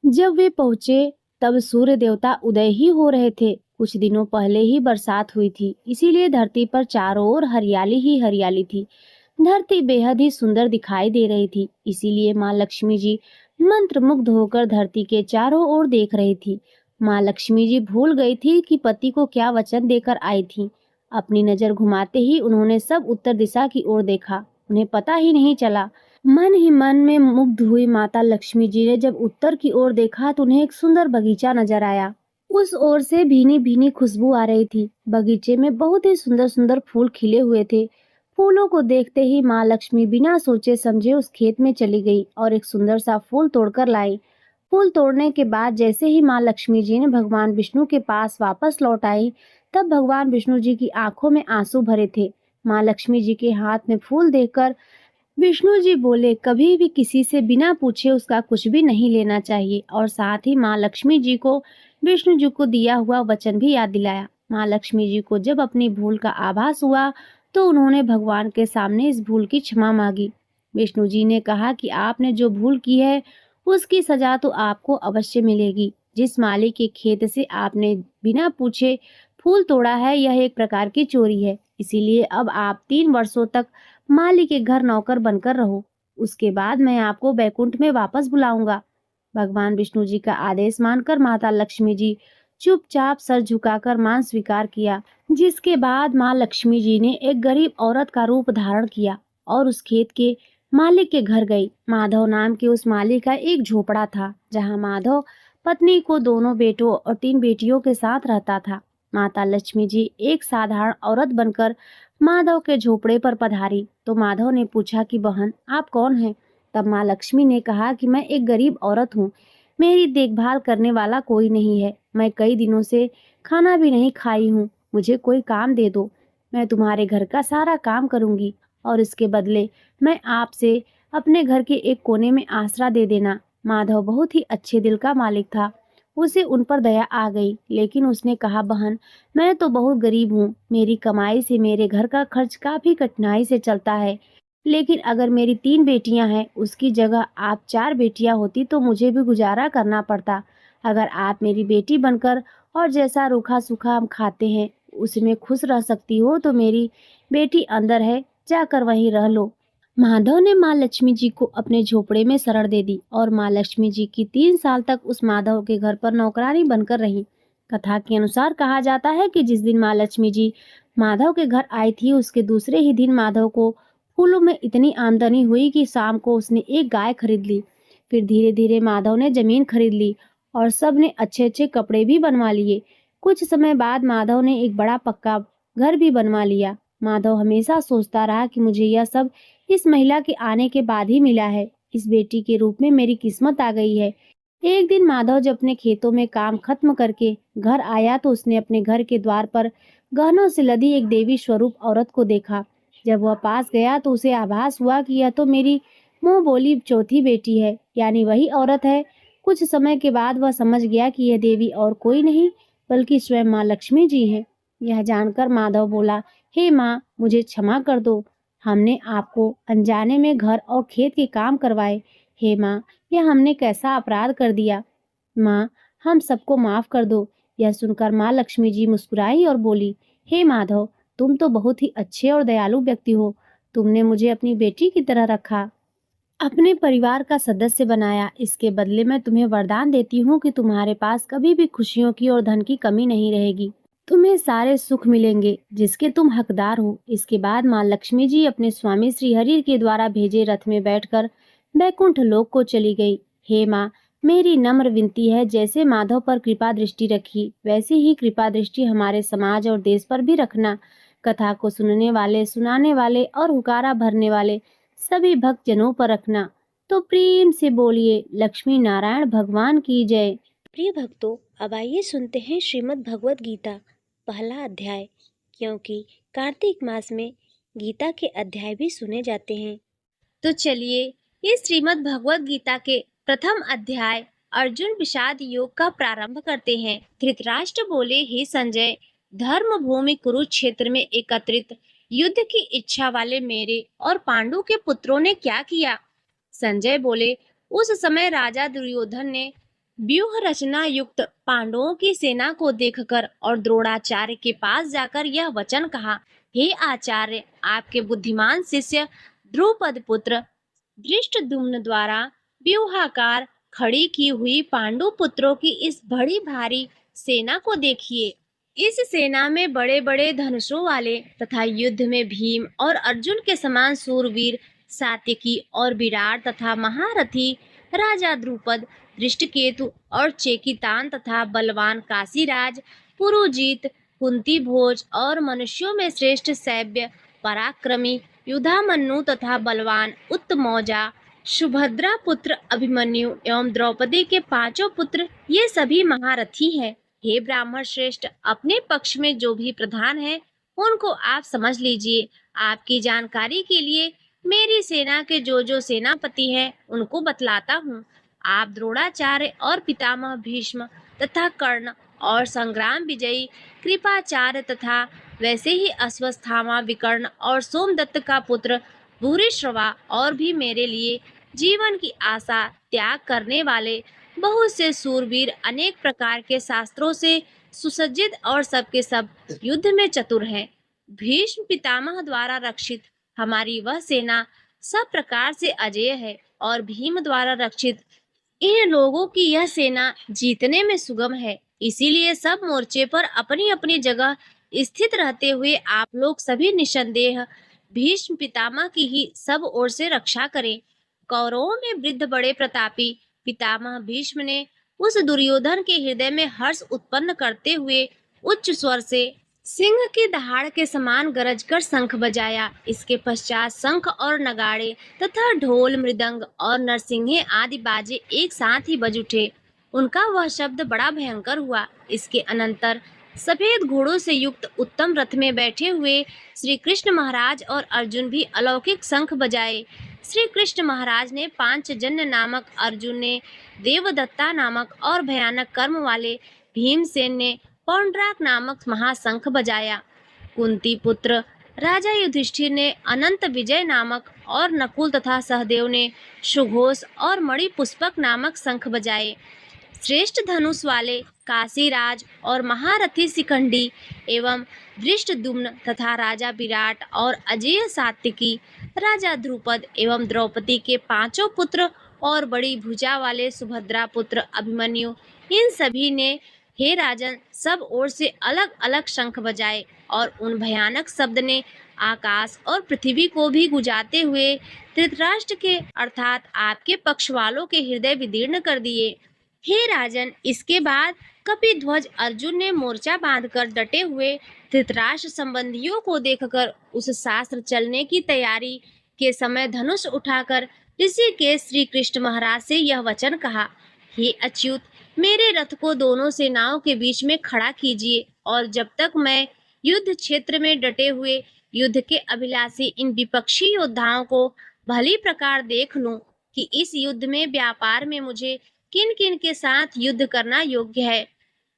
जब वे पहुंचे तब सूर्य देवता उदय ही हो रहे थे। कुछ दिनों पहले ही बरसात हुई थी, इसीलिए धरती पर चारों ओर हरियाली ही हरियाली थी। धरती बेहद ही सुंदर दिखाई दे रही थी, इसीलिए माँ लक्ष्मी जी मंत्रमुग्ध होकर धरती के चारों ओर देख रही थी। माँ लक्ष्मी जी भूल गई थी कि पति को क्या वचन देकर आई थी। अपनी नजर घुमाते ही उन्होंने सब उत्तर दिशा की ओर देखा। उन्हें पता ही नहीं चला। मन ही मन में मुग्ध हुई माता लक्ष्मी जी ने जब उत्तर की ओर देखा तो उन्हें एक सुंदर बगीचा नजर आया। उस ओर से भीनी भीनी खुशबू आ रही थी। बगीचे में बहुत ही सुंदर सुंदर फूल खिले हुए थे। फूलों को देखते ही माँ लक्ष्मी बिना सोचे समझे उस खेत में चली गई और एक सुंदर सा फूल तोड़कर लाई। फूल तोड़ने के बाद जैसे ही माँ लक्ष्मी जी ने भगवान विष्णु के पास वापस लौट आई, तब भगवान विष्णु जी की आंखों में आंसू भरे थे। माँ लक्ष्मी जी के हाथ में फूल देखकर विष्णु जी बोले, कभी भी किसी से बिना पूछे उसका कुछ भी नहीं लेना चाहिए। और साथ ही माँ लक्ष्मी जी को विष्णु जी को दिया हुआ वचन भी याद दिलाया। माँ लक्ष्मी जी को जब अपनी भूल का आभास हुआ तो उन्होंने भगवान के सामने इस भूल की क्षमा मांगी। विष्णु जी ने कहा कि आपने जो भूल की है उसकी सजा तो आपको अवश्य मिलेगी। जिस माली के खेत से आपने बिना पूछे फूल तोड़ा है, यह एक प्रकार की चोरी है। इसीलिए अब आप 3 वर्षों तक माली के घर नौकर बनकर रहो। उसके बाद मैं आपको बैकुंठ में वापस बुलाऊंगा। भगवान विष्णु जी का आदेश मानकर माता लक्ष्मी जी चुपचाप सर झुकाकर मान स्वीकार किया। जिसके बाद माँ लक्ष्मी जी ने एक गरीब औरत का रूप धारण किया और उस खेत के मालिक के घर गई। माधव नाम के उस मालिक का एक झोपड़ा था, जहाँ माधव पत्नी को, दोनों बेटों और 3 बेटियों के साथ रहता था। माता लक्ष्मी जी एक साधारण औरत बनकर माधव के झोपड़े पर पधारी तो माधव ने पूछा कि बहन, आप कौन हैं। तब माँ लक्ष्मी ने कहा कि मैं एक गरीब औरत हूँ। मेरी देखभाल करने वाला कोई नहीं है। मैं कई दिनों से खाना भी नहीं खाई हूँ। मुझे कोई काम दे दो। मैं तुम्हारे घर का सारा काम करूंगी और इसके बदले मैं आपसे अपने घर के एक कोने में आसरा दे देना। माधव बहुत ही अच्छे दिल का मालिक था। उसे उन पर दया आ गई, लेकिन उसने कहा, बहन, मैं तो बहुत गरीब हूँ। मेरी कमाई से मेरे घर का खर्च काफी कठिनाई से चलता है। लेकिन अगर मेरी 3 बेटियां हैं, उसकी जगह आप 4 बेटियां होती तो मुझे भी गुजारा करना पड़ता। अगर आप मेरी बेटी बनकर और जैसा रूखा सूखा हम खाते हैं उसमें खुश रह सकती हो तो मेरी बेटी अंदर है, जाकर वहीं रह लो। माधव ने माँ लक्ष्मी जी को अपने झोपड़े में शरण दे दी और माँ लक्ष्मी जी की 3 साल तक उस माधव के घर पर नौकरानी बनकर रही। कथा के अनुसार कहा जाता है कि जिस दिन माँ लक्ष्मी जी माधव के घर आई थी, उसके दूसरे ही दिन माधव को फूलों में इतनी आमदनी हुई कि शाम को उसने एक गाय खरीद ली। फिर धीरे धीरे माधव ने जमीन खरीद ली और सब ने अच्छे अच्छे कपड़े भी बनवा लिए। कुछ समय बाद माधव ने एक बड़ा पक्का घर भी बनवा लिया। माधव हमेशा सोचता रहा कि मुझे यह सब इस महिला के आने के बाद ही मिला है। इस बेटी के रूप में मेरी किस्मत आ गई है। एक दिन माधव जब अपने खेतों में काम खत्म करके घर आया तो उसने अपने घर के द्वार पर गहनों से लदी एक देवी स्वरूप औरत को देखा। जब वह पास गया तो उसे आभास हुआ कि यह तो मेरी मुंह बोली चौथी बेटी है, यानी वही औरत है। कुछ समय के बाद वह समझ गया कि यह देवी और कोई नहीं बल्कि स्वयं माँ लक्ष्मी जी हैं। यह जानकर माधव बोला, हे माँ, मुझे क्षमा कर दो। हमने आपको अनजाने में घर और खेत के काम करवाए। हे माँ, यह हमने कैसा अपराध कर दिया। माँ, हम सबको माफ कर दो। यह सुनकर माँ लक्ष्मी जी मुस्कुराई और बोली, हे माधव, तुम तो बहुत ही अच्छे और दयालु व्यक्ति हो। तुमने मुझे अपनी बेटी की तरह रखा, अपने परिवार का सदस्य बनाया। इसके बदले मैं तुम्हें वरदान देती हूँ कि तुम्हारे पास कभी भी खुशियों की और धन की कमी नहीं रहेगी। तुम्हें सारे सुख मिलेंगे जिसके तुम हकदार हो। इसके बाद माँ लक्ष्मी जी अपने स्वामी श्री हरि के द्वारा भेजे रथ में बैठकर बैकुंठ लोक को चली गई। हे माँ, मेरी नम्र विनती है, जैसे माधव पर कृपा दृष्टि रखी वैसे ही कृपा दृष्टि हमारे समाज और देश पर भी रखना। कथा को सुनने वाले, सुनाने वाले और हुकारा भरने वाले सभी भक्त जनों पर रखना। तो प्रेम से बोलिए लक्ष्मी नारायण भगवान की जय। प्रिय भक्तों, अब आइए सुनते हैं श्रीमद् भगवत गीता पहला अध्याय, क्योंकि कार्तिक मास में गीता के अध्याय भी सुने जाते हैं। तो चलिए इस श्रीमद् भगवत गीता के प्रथम अध्याय अर्जुन विषाद योग का प्रारंभ करते हैं। धृतराष्ट्र बोले, हे संजय, धर्म भूमि कुरुक्षेत्र में एकत्रित युद्ध की इच्छा वाले मेरे और पांडु के पुत्रों ने क्या किया। संजय बोले, उस समय राजा दुर्योधन ने व्यूह रचना युक्त पांडवों की सेना को देखकर और द्रोणाचार्य के पास जाकर यह वचन कहा, हे आचार्य, आपके बुद्धिमान शिष्य द्रुपद पुत्र धृष्टद्युम्न द्वारा व्यूहाकार खड़ी की हुई पांडु पुत्रों की इस बड़ी भारी सेना को देखिए। इस सेना में बड़े बड़े धनुषों वाले तथा युद्ध में भीम और अर्जुन के समान सूरवीर सात्यकी और विराट तथा महारथी राजा द्रुपद, दृष्टकेतु और चेकितान तथा बलवान काशीराज, पुरुजीत, कुंती भोज और मनुष्यों में श्रेष्ठ सैव्य पराक्रमी युधामन्यु तथा बलवान उत्तमौजा, सुभद्रा पुत्र अभिमन्यु एवं द्रौपदी के पांचों पुत्र, ये सभी महारथी हैं। हे ब्राह्मण श्रेष्ठ, अपने पक्ष में जो भी प्रधान है उनको आप समझ लीजिए। आपकी जानकारी के लिए मेरी सेना के जो सेनापति हैं उनको बतलाता हूँ। आप द्रोणाचार्य और पितामह भीष्म तथा कर्ण और संग्राम विजयी कृपाचार्य तथा वैसे ही अश्वत्थामा, विकर्ण और सोमदत्त का पुत्र भूरिश्रवा और भी मेरे लिए जीवन की आशा त्याग करने वाले बहुत से सूरवीर, अनेक प्रकार के शास्त्रों से सुसज्जित और सबके सब युद्ध में चतुर हैं। भीष्म पितामह द्वारा रक्षित हमारी वह सेना सब प्रकार से अजेय है और भीम द्वारा रक्षित इन लोगों की यह सेना जीतने में सुगम है। इसीलिए सब मोर्चे पर अपनी अपनी जगह स्थित रहते हुए आप लोग सभी निसंदेह भीष्म पितामह की ही सब ओर से रक्षा करें। कौरवों में वृद्ध बड़े प्रतापी पितामह भीष्म ने उस दुर्योधन के हृदय में हर्ष उत्पन्न करते हुए उच्च स्वर से सिंह की दहाड़ के समान गरज कर शंख बजाया। इसके पश्चात शंख और नगाड़े तथा ढोल, मृदंग और नरसिंहे आदि बाजे एक साथ ही बज उठे। उनका वह शब्द बड़ा भयंकर हुआ। इसके अनंतर सफेद घोड़ों से युक्त उत्तम रथ में बैठे हुए श्री कृष्ण महाराज और अर्जुन भी अलौकिक शंख बजाए। श्री कृष्ण महाराज ने पांचजन्य नामक, अर्जुन ने देवदत्ता नामक और भयानक कर्म वाले भीमसेन ने पौंड्राक नामक महाशंख बजाया। कुंती पुत्र राजा युधिष्ठिर ने अनंत विजय नामक और नकुल तथा सहदेव ने सुघोष और मणिपुष्पक नामक शंख बजाए। श्रेष्ठ धनुष वाले काशीराज और महारथी शिखंडी एवं धृष्टद्युम्न तथा राजा विराट और अजेय सात्यकी, राजा द्रुपद एवं द्रौपदी के पांचों पुत्र और बड़ी भुजा वाले सुभद्रा पुत्र अभिमन्यु, इन सभी ने, हे राजन, सब ओर से अलग अलग शंख बजाए और उन भयानक शब्द ने आकाश और पृथ्वी को भी गुजाते हुए धृतराष्ट्र के अर्थात आपके पक्ष वालों के हृदय विदीर्ण कर दिए। हे राजन, इसके बाद कपिध्वज अर्जुन ने मोर्चा बांधकर डटे हुए धृतराष्ट्र संबंधियों को देखकर उस शास्त्र चलने की तैयारी के समय धनुष उठाकर ऋषिकेश श्री कृष्ण महाराज से यह वचन कहा, हे अच्युत, मेरे रथ को दोनों सेनाओं के बीच में खड़ा कीजिए और जब तक मैं युद्ध क्षेत्र में डटे हुए युद्ध के अभिलाषी इन विपक्षी योद्धाओं को भली प्रकार देख लूं कि इस युद्ध में व्यापार में मुझे किन किन के साथ युद्ध करना योग्य है,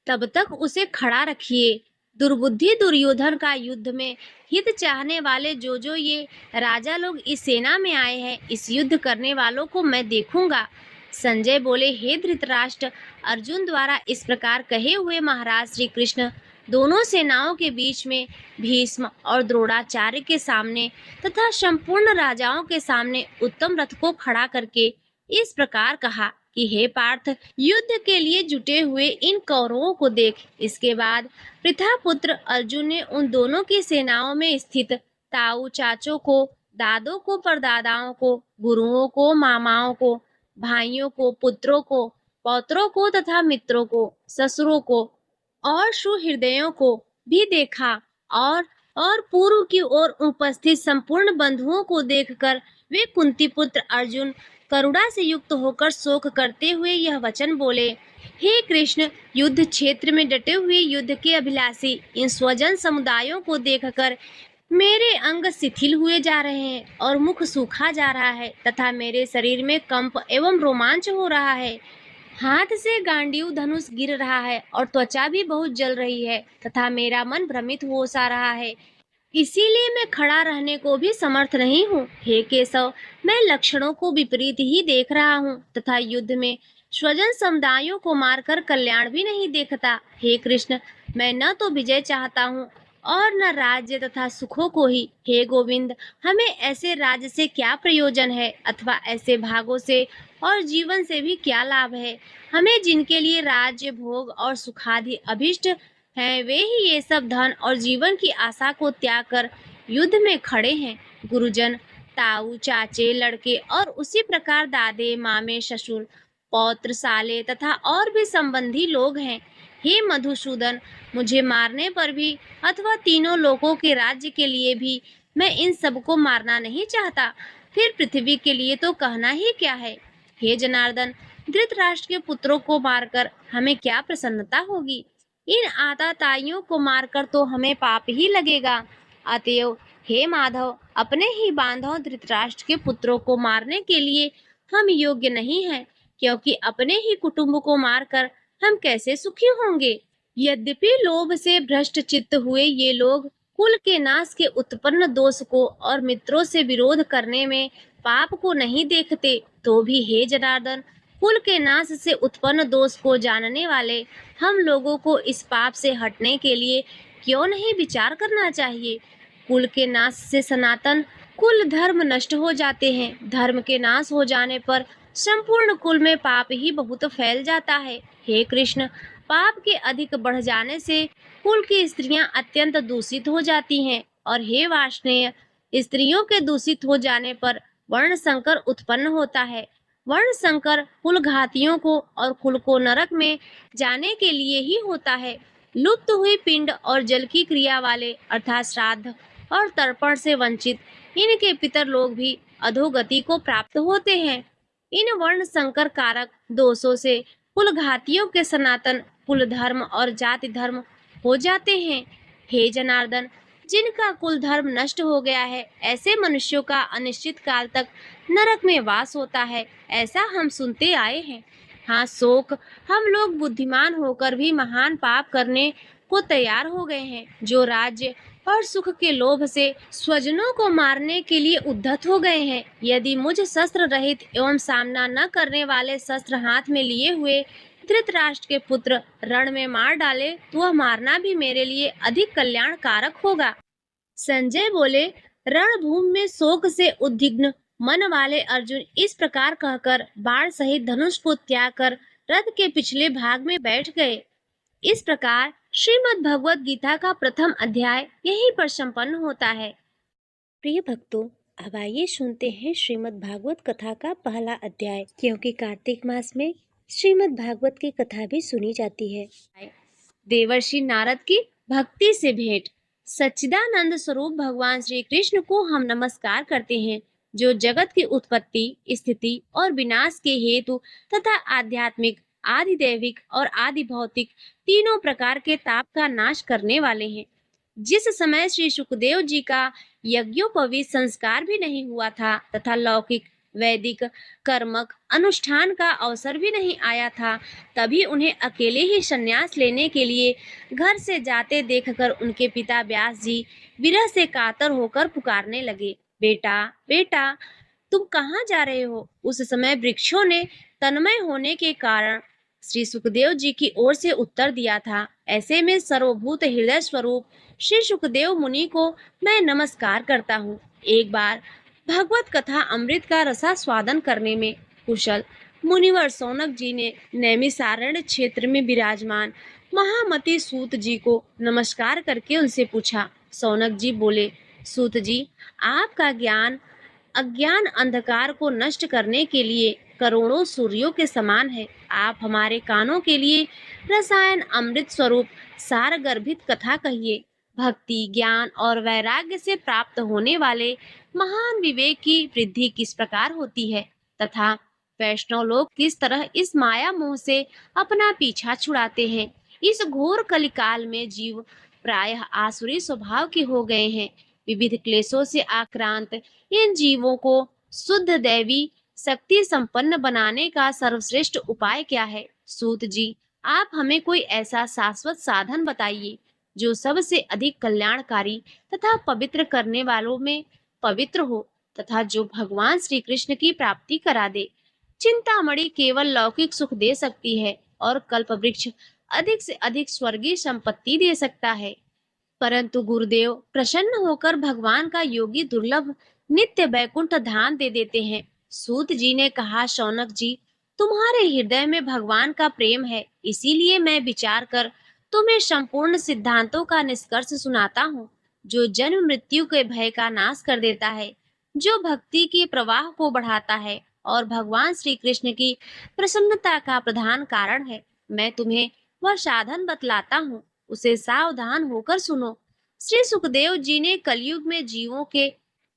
तब तक उसे खड़ा रखिए। दुर्बुद्धि दुर्योधन का युद्ध में हित चाहने वाले जो ये राजा लोग इस सेना में आए हैं, इस युद्ध करने वालों को मैं देखूंगा। संजय बोले, हे धृतराष्ट्र, अर्जुन द्वारा इस प्रकार कहे हुए महाराज श्री कृष्ण दोनों सेनाओं के बीच में भीष्म और द्रोणाचार्य के सामने तथा संपूर्ण राजाओं के सामने उत्तम रथ को खड़ा करके इस प्रकार कहा कि हे पार्थ, युद्ध के लिए जुटे हुए इन कौरवों को देख। इसके बाद पृथापुत्र अर्जुन ने उन दोनों की सेनाओं में स्थित ताऊ चाचों को, दादों को, परदादाओं को, गुरुओं को, मामाओं को, भाइयों को, पुत्रों को, पौत्रों को तथा मित्रों को, ससुरों को और सुहृदयों को भी देखा और पूर्व की ओर उपस्थित संपूर्ण बंधुओं को देखकर वे कुंती पुत्र अर्जुन करुणा से युक्त होकर शोक करते हुए यह वचन बोले, हे कृष्ण, युद्ध क्षेत्र में डटे हुए युद्ध के अभिलाषी इन स्वजन समुदायों को देखकर मेरे अंग शिथिल हुए जा रहे हैं और मुख सूखा जा रहा है तथा मेरे शरीर में कंप एवं रोमांच हो रहा है। हाथ से गांडीव धनुष गिर रहा है और त्वचा भी बहुत जल रही है तथा मेरा मन भ्रमित हो सा रहा है, इसीलिए मैं खड़ा रहने को भी समर्थ नहीं हूँ। हे केशव, मैं लक्षणों को विपरीत ही देख रहा हूँ तथा युद्ध में स्वजन समुदायों को मारकर कल्याण भी नहीं देखता। हे कृष्ण, मैं न तो विजय चाहता हूँ और न राज्य तथा सुखों को ही। हे गोविंद, हमें ऐसे राज्य से क्या प्रयोजन है अथवा ऐसे भागों से और जीवन से भी क्या लाभ है। हमें जिनके लिए राज्य भोग और सुखादि अभिष्ट हैं, वे ही ये सब धन और जीवन की आशा को त्याग कर युद्ध में खड़े हैं। गुरुजन, ताऊ, चाचे, लड़के और उसी प्रकार दादे, मामे, ससुर, पौत्र, साले तथा और भी संबंधी लोग हैं। हे मधुसूदन, मुझे मारने पर भी अथवा तीनों लोगों के राज्य के लिए भी मैं इन सबको मारना नहीं चाहता, फिर पृथ्वी के लिए तो कहना ही क्या है। हे जनार्दन, धृतराष्ट्र के पुत्रों को मारकर हमें क्या प्रसन्नता होगी। इन आताताइयों को मारकर तो हमें पाप ही लगेगा। अतएव हे माधव, अपने ही बांधव धृतराष्ट्र के पुत्रों को मारने के लिए हम योग्य नहीं हैं, क्योंकि अपने ही कुटुंब को मारकर हम कैसे सुखी होंगे। यद्यपि लोभ से भ्रष्ट चित्त हुए ये लोग कुल के नाश के उत्पन्न दोष को और मित्रों से विरोध करने में पाप को नहीं देखते, तो भी हे जनार्दन, कुल के नाश से उत्पन्न दोष को जानने वाले हम लोगों को इस पाप से हटने के लिए क्यों नहीं विचार करना चाहिए। कुल के नाश से सनातन कुल धर्म नष्ट हो जाते हैं। धर्म के नाश हो जाने पर संपूर्ण कुल में पाप ही बहुत फैल जाता है। हे कृष्ण, पाप के अधिक बढ़ जाने से कुल की स्त्रियां अत्यंत दूषित हो जाती हैं और हे वार्ष्णेय, स्त्रियों के दूषित हो जाने पर वर्ण संकर उत्पन्न होता है। वर्ण संकर कुल घातियों को और कुल को नरक में जाने के लिए ही होता है। लुप्त हुई पिंड और जल की क्रिया वाले अर्थात श्राद्ध और तर्पण से वंचित इनके पितर लोग भी अधोगति को प्राप्त होते हैं। इन वर्ण संकर कारक दोषों से कुल घातियों के सनातन कुल धर्म और जाति धर्म हो जाते हैं। हे जनार्दन, जिनका कुल धर्म नष्ट हो गया है, ऐसे मनुष्यों का अनिश्चित काल तक नरक में वास होता है, ऐसा हम सुनते आए हैं। हाँ, शोक, हम लोग बुद्धिमान होकर भी महान पाप करने को तैयार हो गए हैं, जो राज्य और सुख के लोभ से स्वजनों को मारने के लिए उद्धत हो गए हैं। यदि मुझ शस्त्र रहित एवं सामना न करने वाले शस्त्र हाथ में लिए हुए धृतराष्ट्र के पुत्र रण में मार डाले, तो वह मारना भी मेरे लिए अधिक कल्याणकारक होगा। संजय बोले, रणभूमि में शोक से उद्विग्न मन वाले अर्जुन इस प्रकार कहकर बाण सहित धनुष को त्याग कर रथ के पिछले भाग में बैठ गए। इस प्रकार श्रीमद् भगवत गीता का प्रथम अध्याय यहीं पर संपन्न होता है। प्रिय भक्तों, अब आइए सुनते हैं श्रीमद् भागवत कथा का पहला अध्याय। क्योंकि कार्तिक मास में श्रीमद् भागवत की कथा भी सुनी जाती है। देवर्षि नारद की भक्ति से भेंट। सच्चिदानंद स्वरूप भगवान श्री कृष्ण को हम नमस्कार करते हैं, जो जगत की उत्पत्ति, स्थिति और विनाश के हेतु तथा आध्यात्मिक, आदि दैविक और आदि भौतिक तीनों प्रकार के ताप का नाश करने वाले हैं। जिस समय श्री सुखदेव जी का यज्ञोपवीत संस्कार भी नहीं हुआ था तथा लौकिक, वैदिक, कर्मक अनुष्ठान का अवसर भी नहीं आया था, तभी उन्हें अकेले ही संन्यास लेने के लिए घर से जाते देखकर उनके पिता व्यास जी विरह से कातर होकर पुकारने लगे, बेटा बेटा, तुम कहाँ जा रहे हो? उस समय वृक्षों ने तन्मय होने के कारण श्री सुखदेव जी की ओर से उत्तर दिया था, ऐसे में सर्वभूत हृदय स्वरूप श्री सुखदेव मुनि को मैं नमस्कार करता हूँ। एक बार भगवत कथा अमृत का रसास्वादन करने में कुशल मुनिवर सौनक जी ने नैमिषारण्य क्षेत्र में विराजमान महामति सूत जी को नमस्कार करके उनसे पूछा। सौनक जी बोले, सूत जी, आपका ज्ञान अज्ञान अंधकार को नष्ट करने के लिए करोड़ों सूर्यों के समान है। आप हमारे कानों के लिए रसायन अमृत स्वरूप सार गर्भित कथा कहिए। भक्ति, ज्ञान और वैराग्य से प्राप्त होने वाले महान विवेक की वृद्धि किस प्रकार होती है तथा वैष्णव लोग किस तरह इस माया मोह से अपना पीछा छुड़ाते हैं। इस घोर कलिकाल में जीव प्रायः आसुरी स्वभाव के हो गए हैं। विविध क्लेशों से आक्रांत इन जीवों को शुद्ध दैवी शक्ति संपन्न बनाने का सर्वश्रेष्ठ उपाय क्या है? सूत जी, आप हमें कोई ऐसा शाश्वत साधन बताइए जो सबसे अधिक कल्याणकारी तथा पवित्र करने वालों में पवित्र हो तथा जो भगवान श्री कृष्ण की प्राप्ति करा दे। चिंतामणि केवल लौकिक सुख दे सकती है और कल्प वृक्ष अधिक से अधिक स्वर्गीय संपत्ति दे सकता है, परंतु गुरुदेव प्रसन्न होकर भगवान का योगी दुर्लभ नित्य वैकुंठ धाम दे देते हैं। सूत जी ने कहा, शौनक जी, तुम्हारे हृदय में भगवान का प्रेम है, इसीलिए मैं विचार कर तुम्हें संपूर्ण सिद्धांतों का निष्कर्ष सुनाता हूँ, जो जन्म मृत्यु के भय का नाश कर देता है, जो भक्ति के प्रवाह को बढ़ाता है और भगवान श्री कृष्ण की प्रसन्नता का प्रधान कारण है। मैं तुम्हें वह साधन बतलाता हूँ, उसे सावधान होकर सुनो। श्री सुखदेव जी ने कलयुग में जीवों के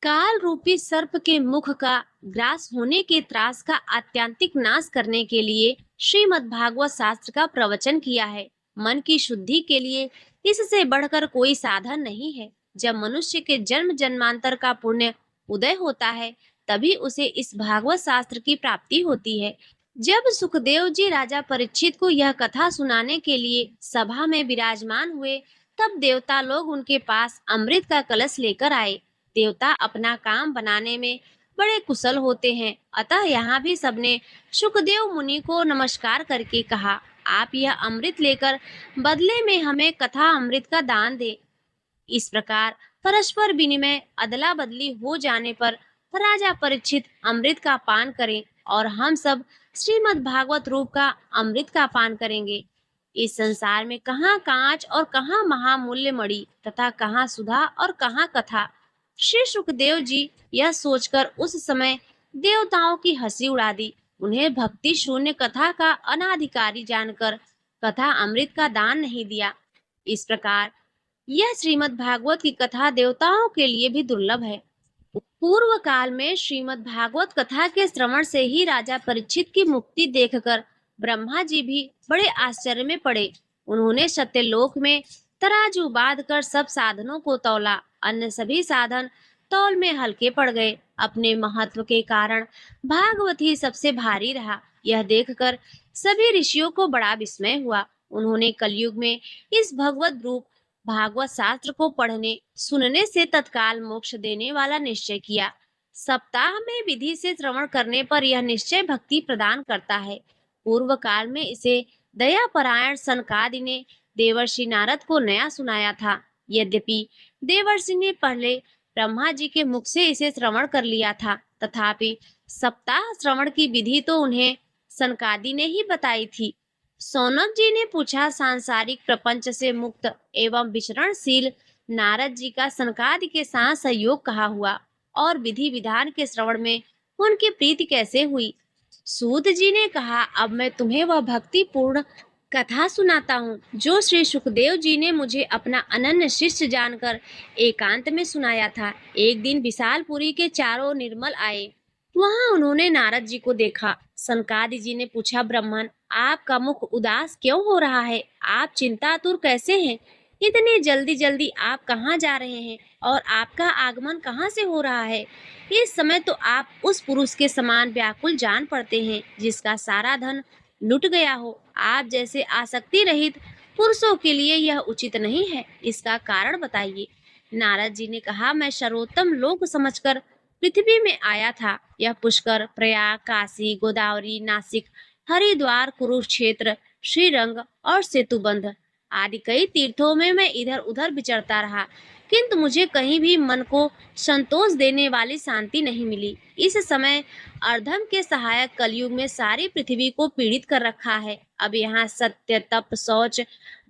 काल रूपी सर्प के मुख का ग्रास होने के त्रास का आत्यंतिक नाश करने के लिए श्रीमद् भागवत शास्त्र का प्रवचन किया है। मन की शुद्धि के लिए इससे बढ़कर कोई साधन नहीं है। जब मनुष्य के जन्म जन्मांतर का पुण्य उदय होता है, तभी उसे इस भागवत शास्त्र की प्राप्ति होती है। जब सुखदेव जी राजा परीक्षित को यह कथा सुनाने के लिए सभा में विराजमान हुए, तब देवता लोग उनके पास अमृत का कलश लेकर आए। देवता अपना काम बनाने में बड़े कुशल होते हैं, अतः यहाँ भी सबने सुखदेव मुनि को नमस्कार करके कहा, आप यह अमृत लेकर बदले में हमें कथा अमृत का दान दे। इस प्रकार परस्पर विनिमय अदला बदली हो जाने पर राजा परीक्षित अमृत का पान करें और हम सब श्रीमद् भागवत रूप का अमृत का पान करेंगे। इस संसार में कहाँ कांच और कहाँ महामूल्य मणि तथा कहाँ सुधा और कहाँ कथा। श्री सुखदेव जी यह सोचकर उस समय देवताओं की हंसी उड़ा दी। उन्हें भक्ति शून्य कथा का अनाधिकारी जानकर कथा अमृत का दान नहीं दिया। इस प्रकार यह श्रीमद् भागवत की कथा देवताओं के लिए भी दुर्लभ है। पूर्व काल में श्रीमद् भागवत कथा के श्रवण से ही राजा परीक्षित की मुक्ति देखकर ब्रह्मा जी भी बड़े आश्चर्य में पड़े। उन्होंने सत्यलोक में तराजू बांध कर सब साधनों को तौला, अन्य सभी साधन तौल में हल्के पड़ गए। अपने महत्व के कारण भागवत ही सबसे भारी रहा। यह देखकर सभी ऋषियों को बड़ा विस्मय हुआ। उन्होंने कलयुग में इस भगवत रूप भागवत शास्त्र को पढ़ने सुनने से तत्काल मोक्ष देने वाला निश्चय किया। सप्ताह में विधि से श्रवण करने पर यह निश्चय भक्ति प्रदान करता है। पूर्व काल में इसे दयापरायण सनकादि ने देवर्षि नारद को नया सुनाया था। यद्यपि देवर्षि ने पहले ब्रह्मा जी के मुख से इसे श्रवण कर लिया था, तथापि सप्ताह श्रवण की विधि तो उन्हें सनकादि ने ही बताई थी। सौनक जी ने पूछा, सांसारिक प्रपंच से मुक्त एवं विचरणशील नारद जी का सनकादि के साथ सहयोग कहा हुआ और विधि विधान के श्रवण में उनकी प्रीति कैसे हुई? सूत जी ने कहा, अब मैं तुम्हें वह भक्तिपूर्ण कथा सुनाता हूँ जो श्री सुखदेव जी ने मुझे अपना अनन्य शिष्य जानकर एकांत में सुनाया था। एक दिन विशालपुरी के चारों निर्मल आए। वहां उन्होंने नारद जी को देखा। सनकादि जी ने पूछा, ब्राह्मण, आपका मुख उदास क्यों हो रहा है? आप चिंतातुर कैसे हैं? इतनी जल्दी जल्दी आप कहाँ जा रहे हैं और आपका आगमन कहाँ से हो रहा है? इस समय तो आप उस पुरुष के समान व्याकुल जान पड़ते हैं जिसका सारा धन लुट गया हो। आप जैसे आसक्ति रहित पुरुषों के लिए यह उचित नहीं है। इसका कारण बताइए। नारद जी ने कहा, मैं सर्वोत्तम लोक समझकर पृथ्वी में आया था। यह पुष्कर, प्रयाग, काशी, गोदावरी, नासिक, हरिद्वार, कुरुक्षेत्र, श्रीरंग और सेतुबंध आदि कई तीर्थों में मैं इधर उधर विचरता रहा, किंतु मुझे कहीं भी मन को संतोष देने वाली शांति नहीं मिली। इस समय अर्धम के सहायक कलयुग में सारी पृथ्वी को पीड़ित कर रखा है। अब यहाँ सत्य, तप, शौच,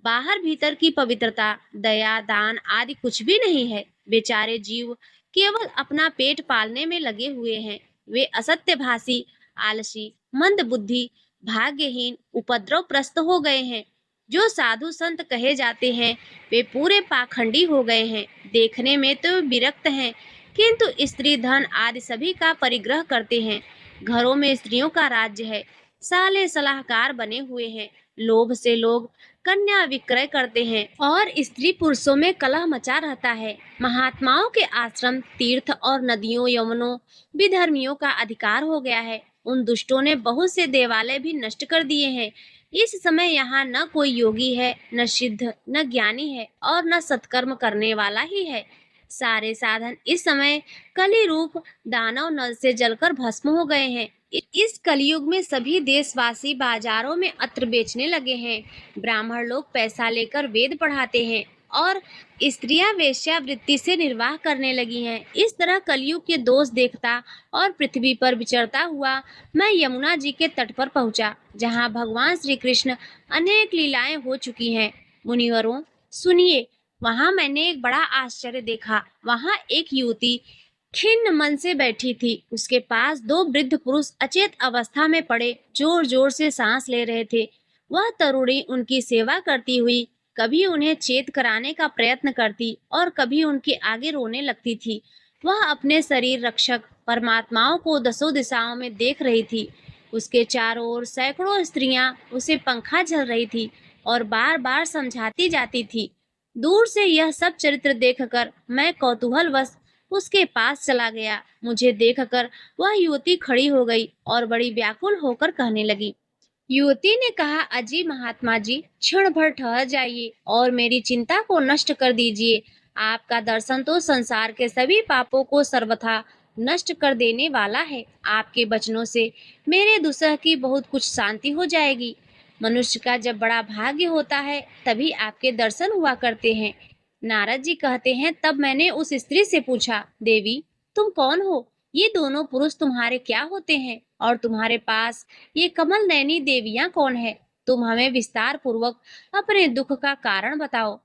बाहर भीतर की पवित्रता, दया, दान आदि कुछ भी नहीं है। बेचारे जीव केवल अपना पेट पालने में लगे हुए हैं। वे असत्यभाषी, आलसी, मंदबुद्धि, भाग्यहीन, उपद्रवप्रस्त हो गए हैं। जो साधु संत कहे जाते हैं वे पूरे पाखंडी हो गए हैं। देखने में तो विरक्त हैं, किंतु स्त्री धन आदि सभी का परिग्रह करते हैं। घरों में स्त्रियों का राज्य है। साले सलाहकार बने हुए हैं। लोभ से लोग कन्या विक्रय करते हैं और स्त्री पुरुषों में कलह मचा रहता है। महात्माओं के आश्रम, तीर्थ और नदियों, यमुनों, विधर्मियों का अधिकार हो गया है। उन दुष्टों ने बहुत से देवालय भी नष्ट कर दिए हैं। इस समय यहाँ न कोई योगी है, न सिद्ध, न ज्ञानी है और न सत्कर्म करने वाला ही है। सारे साधन इस समय कली रूप दानव नल से जलकर भस्म हो गए हैं। इस कलयुग में सभी देशवासी बाजारों में अत्र बेचने लगे हैं। ब्राह्मण लोग पैसा लेकर वेद पढ़ाते हैं और स्त्रियां वेश्यावृत्ति से निर्वाह करने लगी हैं। इस तरह कलयुग के दोष देखता और पृथ्वी पर विचरता हुआ मैं यमुना जी के तट पर पहुंचा, जहां भगवान श्री कृष्ण अनेक लीलाएं हो चुकी हैं। मुनिवरों, सुनिए, वहां मैंने एक बड़ा आश्चर्य देखा। वहां एक युवती खिन्न मन से बैठी थी। उसके पास दो वृद्ध पुरुष अचेत अवस्था में पड़े जोर जोर से सांस ले रहे थे। वह तरुणी उनकी सेवा करती हुई कभी उन्हें चेत कराने का प्रयत्न करती और कभी उनके आगे रोने लगती थी। वह अपने शरीर रक्षक परमात्माओं को दसों दिशाओं में देख रही थी। उसके चारों ओर सैकड़ों स्त्रियां उसे पंखा झल रही थी और बार बार समझाती जाती थी। दूर से यह सब चरित्र देखकर मैं कौतूहलवश उसके पास चला गया। मुझे देखकर वह युवती खड़ी हो गई और बड़ी व्याकुल होकर कहने लगी। युवती ने कहा, अजी महात्मा जी, क्षण भर ठहर जाइए और मेरी चिंता को नष्ट कर दीजिए। आपका दर्शन तो संसार के सभी पापों को सर्वथा नष्ट कर देने वाला है। आपके वचनों से मेरे दुसह की बहुत कुछ शांति हो जाएगी। मनुष्य का जब बड़ा भाग्य होता है तभी आपके दर्शन हुआ करते हैं। नारद जी कहते हैं, तब मैंने उस स्त्री से पूछा, देवी, तुम कौन हो? ये दोनों पुरुष तुम्हारे क्या होते हैं और तुम्हारे पास ये कमल नयनी देवियां कौन है? तुम हमें विस्तार पूर्वक अपने दुख का कारण बताओ।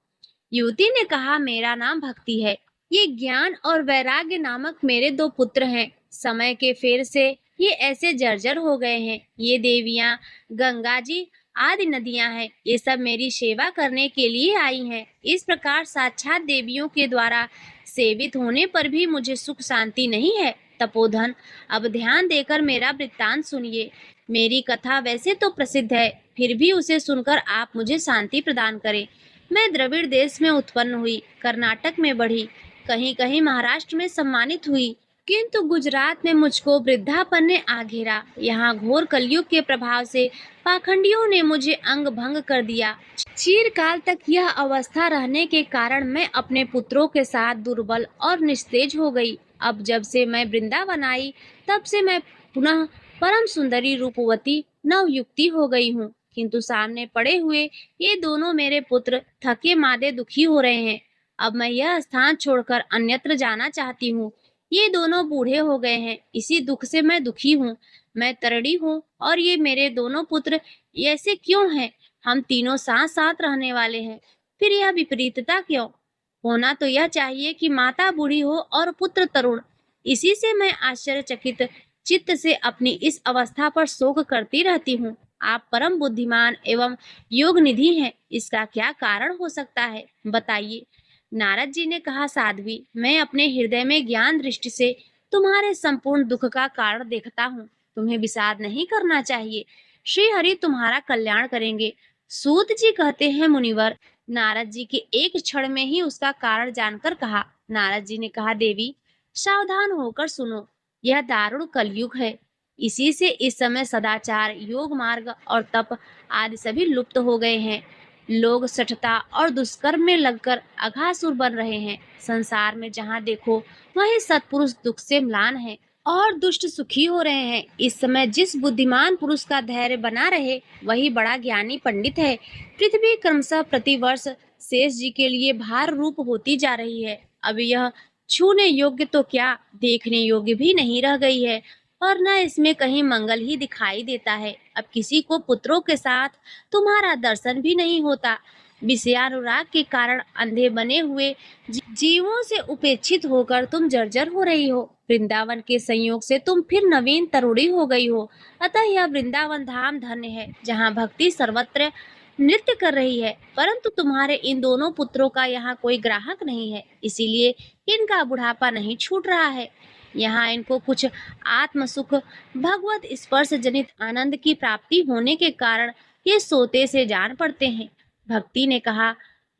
युवती ने कहा, मेरा नाम भक्ति है। ये ज्ञान और वैराग्य नामक मेरे दो पुत्र हैं। समय के फेर से ये ऐसे जर्जर हो गए हैं। ये देवियां गंगा जी आदि नदियां हैं। ये सब मेरी सेवा करने के लिए आई हैं। इस प्रकार साक्षात देवियों के द्वारा सेवित होने पर भी मुझे सुख शांति नहीं है। तपोधन, अब ध्यान देकर मेरा वृत्तांत सुनिए। मेरी कथा वैसे तो प्रसिद्ध है, फिर भी उसे सुनकर आप मुझे शांति प्रदान करें। मैं द्रविड़ देश में उत्पन्न हुई, कर्नाटक में बढ़ी, कहीं कहीं महाराष्ट्र में सम्मानित हुई, किंतु गुजरात में मुझको वृद्धापन ने आ घेरा। यहाँ घोर कलयुग के प्रभाव से पाखंडियों ने मुझे अंग भंग कर दिया। चिरकाल तक यह अवस्था रहने के कारण मैं अपने पुत्रों के साथ दुर्बल और निस्तेज हो गई। अब जब से मैं वृंदावन आई तब से मैं पुनः परम सुंदरी रूपवती नवयुक्ति हो गई हूँ, किंतु सामने पड़े हुए ये दोनों मेरे पुत्र थके मादे दुखी हो रहे हैं। अब मैं यह स्थान छोड़कर अन्यत्र जाना चाहती हूँ। ये दोनों बूढ़े हो गए हैं, इसी दुख से मैं दुखी हूँ। मैं तरड़ी हूँ और ये मेरे दोनों पुत्र ऐसे क्यों हैं? हम तीनों साथ साथ रहने वाले हैं, फिर यह विपरीतता क्यों? होना तो यह चाहिए कि माता बूढ़ी हो और पुत्र तरुण। इसी से मैं आश्चर्यचकित चित्त से अपनी इस अवस्था पर शोक करती रहती हूँ। आप परम बुद्धिमान एवं योग निधि हैं, इसका क्या कारण हो सकता है, बताइए। नारद जी ने कहा, साध्वी, मैं अपने हृदय में ज्ञान दृष्टि से तुम्हारे संपूर्ण दुख का कारण देखता हूँ। तुम्हें विषाद नहीं करना चाहिए। श्री हरि तुम्हारा कल्याण करेंगे। सूत जी कहते हैं, मुनिवर, नारद जी के एक क्षण में ही उसका कारण जानकर कहा। नारद जी ने कहा, देवी, सावधान होकर सुनो, यह दारुण कलयुग है। इसी से इस समय सदाचार, योग मार्ग और तप आदि सभी लुप्त हो गए हैं। लोग सठता और दुष्कर्म में लगकर अघासुर बन रहे हैं। संसार में जहाँ देखो वही सत्पुरुष दुख से म्लान है और दुष्ट सुखी हो रहे हैं। इस समय जिस बुद्धिमान पुरुष का धैर्य बना रहे वही बड़ा ज्ञानी पंडित है। पृथ्वी क्रमशः प्रतिवर्ष शेष जी के लिए भार रूप होती जा रही है। अब यह छूने योग्य तो क्या, देखने योग्य भी नहीं रह गई है और न इसमें कहीं मंगल ही दिखाई देता है। अब किसी को पुत्रों के साथ तुम्हारा दर्शन भी नहीं होता। विषयानुराग के कारण अंधे बने हुए जीवों से उपेक्षित होकर तुम जर्जर हो रही हो। वृंदावन के संयोग से तुम फिर नवीन तरुणी हो गई हो। अतः यह वृंदावन धाम धन्य है, जहाँ भक्ति सर्वत्र नृत्य कर रही है। परंतु तुम्हारे इन दोनों पुत्रों का यहाँ कोई ग्राहक नहीं है, इसीलिए इनका बुढ़ापा नहीं छूट रहा है। यहाँ इनको कुछ आत्म सुख, भगवत स्पर्श जनित आनंद की प्राप्ति होने के कारण ये सोते से जान पड़ते हैं। भक्ति ने कहा,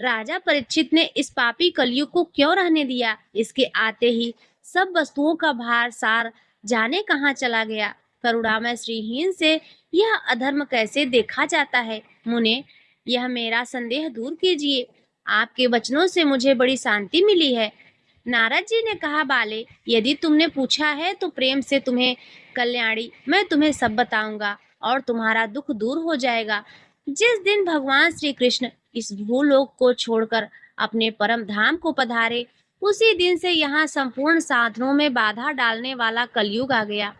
राजा परीक्षित ने इस पापी कलयुग को क्यों रहने दिया? इसके आते ही सब वस्तुओं का भार सार जाने कहाँ चला गया। करुणामय श्रीहीन से यह अधर्म कैसे देखा जाता है? मुने, यह मेरा संदेह दूर कीजिए। आपके वचनों से मुझे बड़ी शांति मिली है। नारद जी ने कहा, बाले, यदि तुमने पूछा है तो प्रेम से तुम्हें कल्याणी मैं तुम्हें सब बताऊंगा और तुम्हारा दुख दूर हो जाएगा। जिस दिन भगवान श्री कृष्ण इस भूलोक को छोड़कर अपने परम धाम को पधारे, उसी दिन से यहाँ संपूर्ण साधनों में बाधा डालने वाला कलयुग आ गया।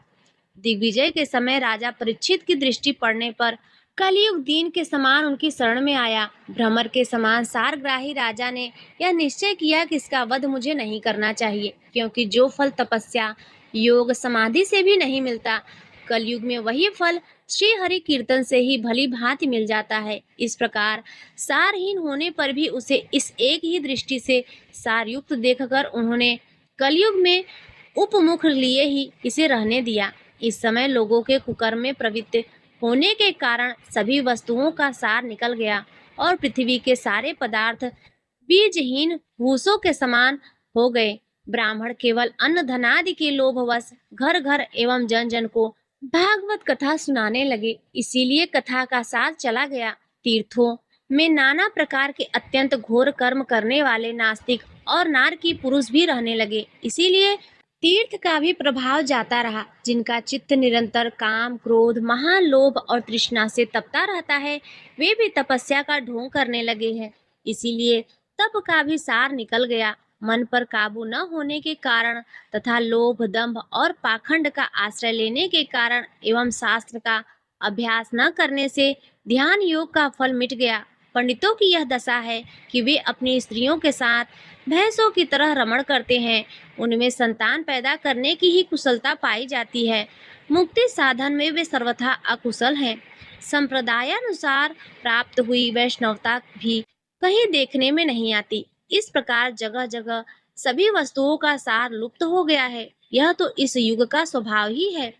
दिग्विजय के समय राजा परीक्षित की दृष्टि पड़ने पर कलयुग दीन के समान उनकी शरण में आया। भ्रमर के समान सारग्राही राजा ने यह निश्चय किया कि इसका वध मुझे नहीं करना चाहिए, क्योंकि जो फल तपस्या, योग, समाधि से भी नहीं मिलता, कलयुग में वही फल श्री हरि कीर्तन से ही भली भांति मिल जाता है। इस प्रकार सारहीन होने पर भी उसे इस एक ही दृष्टि से सारयुक्त देखकर उन्होंने कलयुग में उपमुख लिए ही इसे रहने दिया। इस समय लोगों के कुकर्म में प्रवृत्त होने के कारण सभी वस्तुओं का सार निकल गया और पृथ्वी के सारे पदार्थ बीजहीन भूसों के समान हो गए। ब्राह्मण केवल अन्न धनादि के लोभवश घर घर एवं जन जन को भागवत कथा सुनाने लगे। इसीलिए कथा का सार चला गया। तीर्थों में नाना प्रकार के अत्यंत घोर कर्म करने वाले नास्तिक और नारकी पुरुष भी रहने लगे। इसीलिए तीर्थ का भी प्रभाव जाता रहा। जिनका चित्त निरंतर काम, क्रोध, महान लोभ और तृष्णा से तपता रहता है, वे भी तपस्या का ढोंग करने लगे हैं। इसीलिए तप का भी सार निकल गया। मन पर काबू न होने के कारण तथा लोभ, दंभ और पाखंड का आश्रय लेने के कारण एवं शास्त्र का अभ्यास न करने से ध्यान योग का फल मिट गया। पंडितों की यह दशा है कि वे अपनी स्त्रियों के साथ भैंसों की तरह रमण करते हैं। उनमें संतान पैदा करने की ही कुशलता पाई जाती है। मुक्ति साधन में वे सर्वथा अकुशल हैं। संप्रदायानुसार प्राप्त हुई वैष्णवता भी कहीं देखने में नहीं आती। इस प्रकार जगह जगह सभी वस्तुओं का सार लुप्त हो गया है। यह तो इस युग का स्वभाव ही है,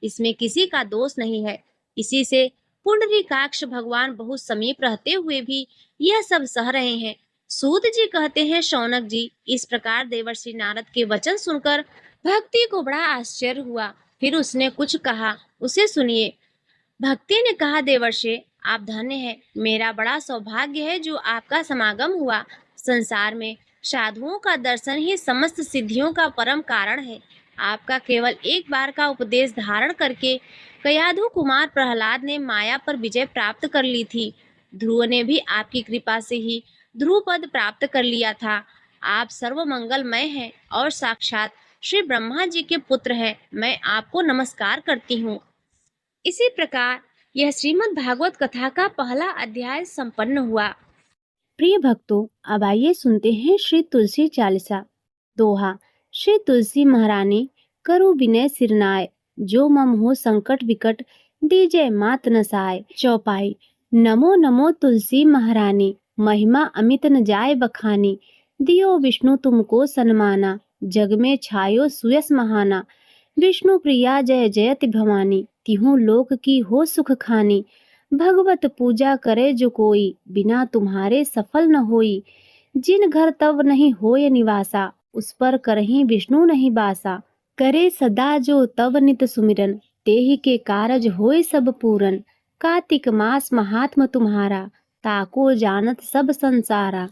इसमें किसी का दोष नहीं है। इसी से पुंडरीकाक्ष भगवान बहुत समीप रहते हुए भी यह सब सह रहे हैं। सूत जी कहते हैं, शौनक जी, इस प्रकार देवर्षि नारद के वचन सुनकर भक्ति को बड़ा आश्चर्य हुआ। फिर उसने कुछ कहा, उसे सुनिए। भक्ति ने कहा, देवर्षि, आप धन्य हैं। मेरा बड़ा सौभाग्य है जो आपका समागम हुआ। संसार में साधुओं का दर्शन ही समस्त सिद्धियों का परम कारण है। आपका केवल एक बार का उपदेश धारण करके कयाधु कुमार प्रहलाद ने माया पर विजय प्राप्त कर ली थी। ध्रुव ने भी आपकी कृपा से ही ध्रुव पद प्राप्त कर लिया था। आप सर्व मंगलमय हैं और साक्षात श्री ब्रह्मा जी के पुत्र हैं। मैं आपको नमस्कार करती हूँ। इसी प्रकार यह श्रीमद् भागवत कथा का पहला अध्याय संपन्न हुआ। प्रिय भक्तों, अब आइए सुनते हैं श्री तुलसी चालीसा। दोहा। श्री तुलसी महारानी करो विनय सिरनाय, जो मम हो संकट विकट, दीजय मात न साय। चौपाई। नमो नमो तुलसी महारानी, महिमा अमित न जाय बखानी। दियो विष्णु तुमको सन्माना, जग में छायो सुयस महाना। विष्णु प्रिया जय जयति भवानी, तिहु लोक की हो सुख खानी। भगवत पूजा करे जो कोई, बिना तुम्हारे सफल न होई। जिन घर तव नहीं होय निवासा, उस पर करहीं विष्णु नहीं बासा। करे सदा जो तव नित सुमिरन, तेहि के कारज होय सब पूरन। कार्तिक मास महात्म तुम्हारा, ताको जानत सब संसारा।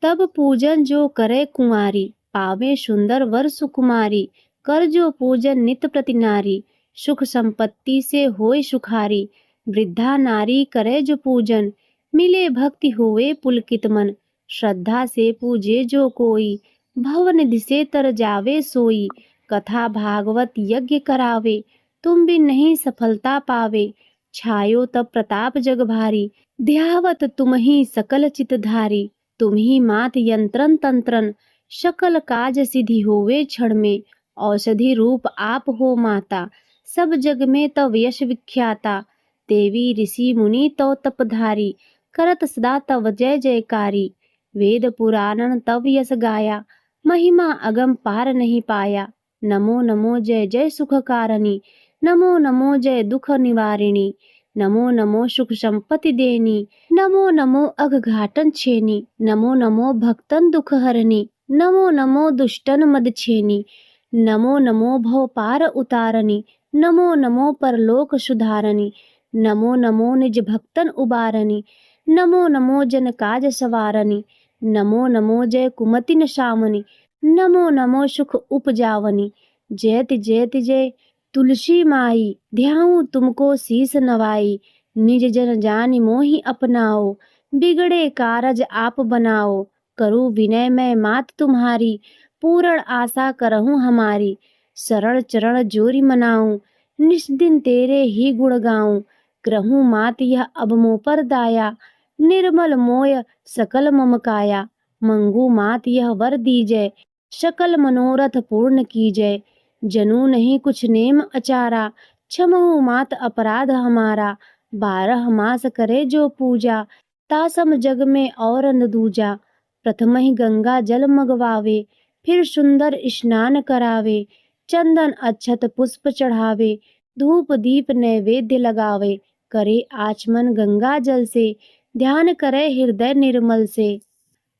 तब पूजन जो करे कुंवारी, पावे सुंदर वर सुकुमारी। कर जो पूजन नित प्रति नारी, सुख संपत्ति से होय सुखारी। वृद्धा नारी करे जो पूजन, मिले भक्ति होवे पुलकित मन। श्रद्धा से पूजे जो कोई, भव निधि से तर जावे सोई। कथा भागवत यज्ञ करावे, तुम भी नहीं सफलता पावे। छायो तब प्रताप जग भारी, ध्यावत तुम ही सकल चितधारी। तुम ही मात यंत्रन तंत्रन, सकल काज सिद्धि होवे क्षण में। औषधि रूप आप हो माता, सब जग में तव यश विख्याता। देवी ऋषि मुनि तव तपधारी, करत सदा तव जय जयकारी। वेद पुराणन तव यश गाया, महिमा अगम पार नहीं पाया। नमो नमो जय जय सुख कारणी, नमो नमो जय दुख निवारिणी। नमो नमो सुख संपत्ति देनी, नमो नमो अघघाटन छेनी। नमो नमो भक्तन दुख हरनी, नमो नमो दुष्टन मद छेनी। नमो नमो भव पार उतारनी, नमो नमो परलोक सुधारनी। नमो नमो निज भक्तन उबारनी, नमो नमो जन काज सवारनी। नमो नमो जय कुमति नशामनी, नमो नमो सुख उपजावनी। जयति जयति जय तुलसी माई, ध्याऊं तुमको शीस नवाई। निज जन जानि मोहि अपनाओ, बिगड़े कारज आप बनाओ। करूँ विनय मैं मात तुम्हारी, पूर्ण आशा करहूँ हमारी। शरण चरण जोरी मनाऊं, निष्दिन तेरे ही गुण गाऊं। ग्रहूँ मात यह अब मोह पर दाया, निर्मल मोय सकल मम काया। मंगू मात यह वर दीजय, सकल मनोरथ पूर्ण कीजय। जनू नहीं कुछ नेम अचारा, क्षमहु मात अपराध हमारा। 12 मास करे जो पूजा, तासम जग में और न दूजा। प्रथम ही गंगा जल मगवावे, फिर सुंदर स्नान करावे। चंदन अक्षत पुष्प चढ़ावे, धूप दीप नैवेद्य लगावे। करे आचमन गंगा जल से, ध्यान करे हृदय निर्मल से।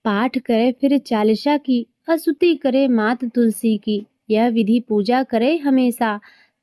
पाठ करे फिर चालीसा की, स्तुति करे मात तुलसी की। यह विधि पूजा करे हमेशा,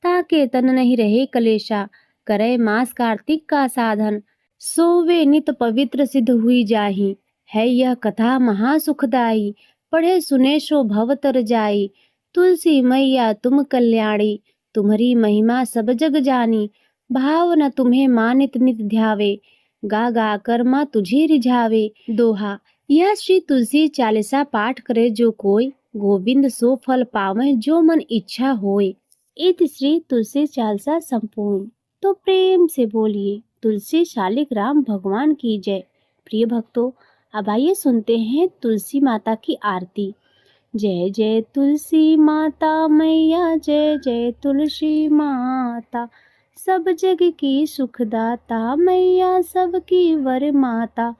ताके तन नहीं रहे कलेशा। करे मास कार्तिक का साधन, सोवे नित पवित्र सिद्ध हुई जाही। है यह कथा महासुखदाई, पढ़े सुने सो भव तर जाई। तुलसी मैया तुम कल्याणी, तुम्हारी महिमा सब जग जानी। भाव न तुम्हें मानित नित ध्यावे, गा गा कर माँ तुझे रिझावे। दोहा। यह श्री तुलसी चालीसा पाठ करे जो कोई, गोविंद सो फल पावे जो मन इच्छा होय। इति श्री तुलसी चालीसा संपूर्ण। तो प्रेम से बोलिए तुलसी शालिक राम भगवान की जय। प्रिय भक्तों, अब आइए सुनते हैं तुलसी माता की आरती। जय जय तुलसी माता मैया, जय जय तुलसी माता। सब जग की सुखदाता मैया, सबकी वर माता।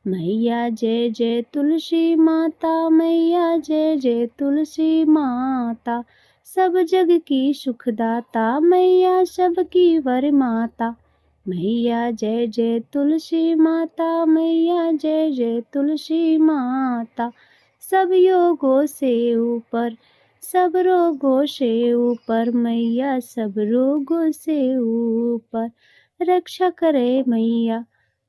मैया जय जय तुलसी माता, मैया जय जय तुलसी माता। सब जग की सुखदाता मैया, सबकी वर माता। मैया जय जय तुलसी माता, मैया जय जय तुलसी माता। सब योगों से ऊपर, सब रोगों से ऊपर, मैया सब रोगों से ऊपर। रक्षा करे मैया,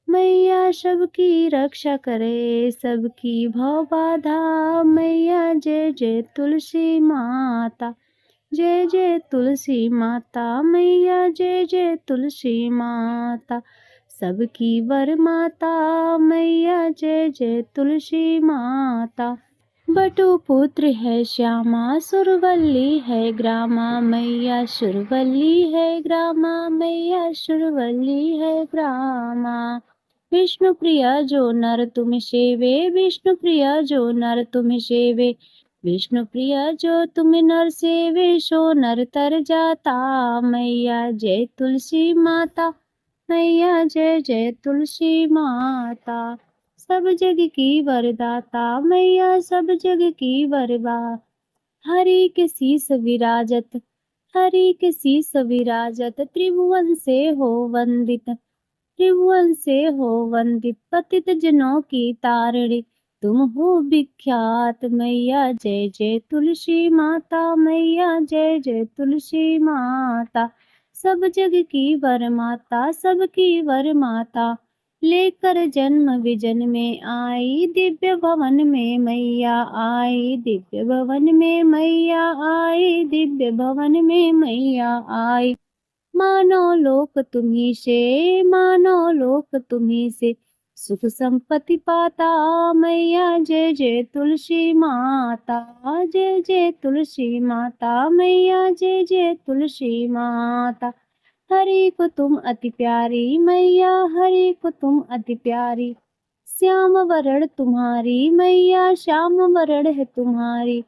मैया सबकी रक्षा करे। सबकी भव बाधा, मैया जय जय तुलसी माता। जय जय तुलसी माता, मैया जय जय तुलसी माता। सबकी वर माता, मैया जय जय तुलसी माता। बटु पुत्र है श्यामा, सुरवल्ली है ग्रामा। मैया सुरवल्ली है ग्रामा, मैया सुरवल्ली है ग्रामा। विष्णु प्रिया जो नर तुम सेवे, विष्णु प्रिया जो नर तुम सेवे। विष्णु प्रिय जो तुम नर सेवे सो नर तर जाता। मैया जय तुलसी माता, मैया जय जय तुलसी माता। सब जग की वरदाता, मैया सब जग की वरदा। हरि के शीस विराजत, हरि के शीस विराजत, त्रिभुवन से हो वंदित, त्रिभुवन से हो वंदित। पतित जनों की तारिणी तुम हो विख्यात। मैया जय जय तुलसी माता, मैया जय जय तुलसी माता। सब जग की वर माता, सबकी वर माता। लेकर जन्म विजन में आई, दिव्य भवन में मैया आई, दिव्य भवन में मैया आई, दिव्य भवन में मैया आई। मानो लोक तुम्ही से, मानो लोक तुम्ही से, सुख संपत्ति पाता। मैया जय जय तुलसी माता, जय जय तुलसी माता, मैया जय जय तुलसी माता। हरि को तुम अति प्यारी, मैया हरि को तुम अति प्यारी। श्याम वरण तुम्हारी, मैया श्याम वरण है तुम्हारी।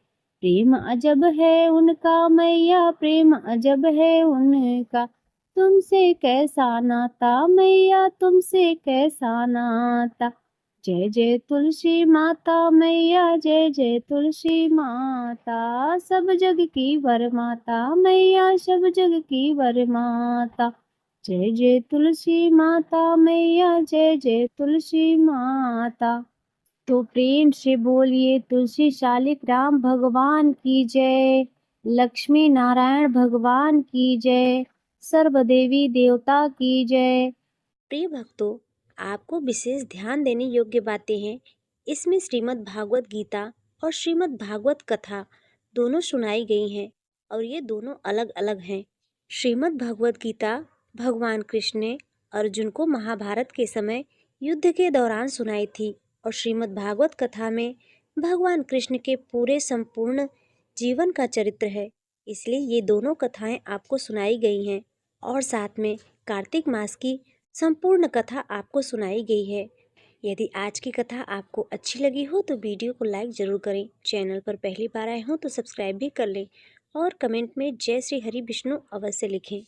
प्रेम अजब है उनका, मैया प्रेम अजब है उनका। तुमसे कैसा नाता, मैया तुमसे कैसा नाता। जय जय तुलसी माता, मैया जय जय तुलसी माता। सब जग की वर माता, मैया सब जग की वर माता। जय जय तुलसी माता, मैया जय जय तुलसी माता। तो प्रेम से बोलिए तुलसी शालिक राम भगवान की जय, लक्ष्मी नारायण भगवान की जय, सर्व देवी देवता की जय। प्रिय भक्तों, आपको विशेष ध्यान देने योग्य बातें हैं। इसमें श्रीमद् भागवत गीता और श्रीमद् भागवत कथा दोनों सुनाई गई हैं और ये दोनों अलग अलग हैं। श्रीमद् भागवत गीता भगवान कृष्ण ने अर्जुन को महाभारत के समय युद्ध के दौरान सुनाई थी और श्रीमद् भागवत कथा में भगवान कृष्ण के पूरे संपूर्ण जीवन का चरित्र है। इसलिए ये दोनों कथाएं आपको सुनाई गई हैं और साथ में कार्तिक मास की संपूर्ण कथा आपको सुनाई गई है। यदि आज की कथा आपको अच्छी लगी हो तो वीडियो को लाइक ज़रूर करें। चैनल पर पहली बार आए हो तो सब्सक्राइब भी कर लें और कमेंट में जय श्री हरि विष्णु अवश्य लिखें।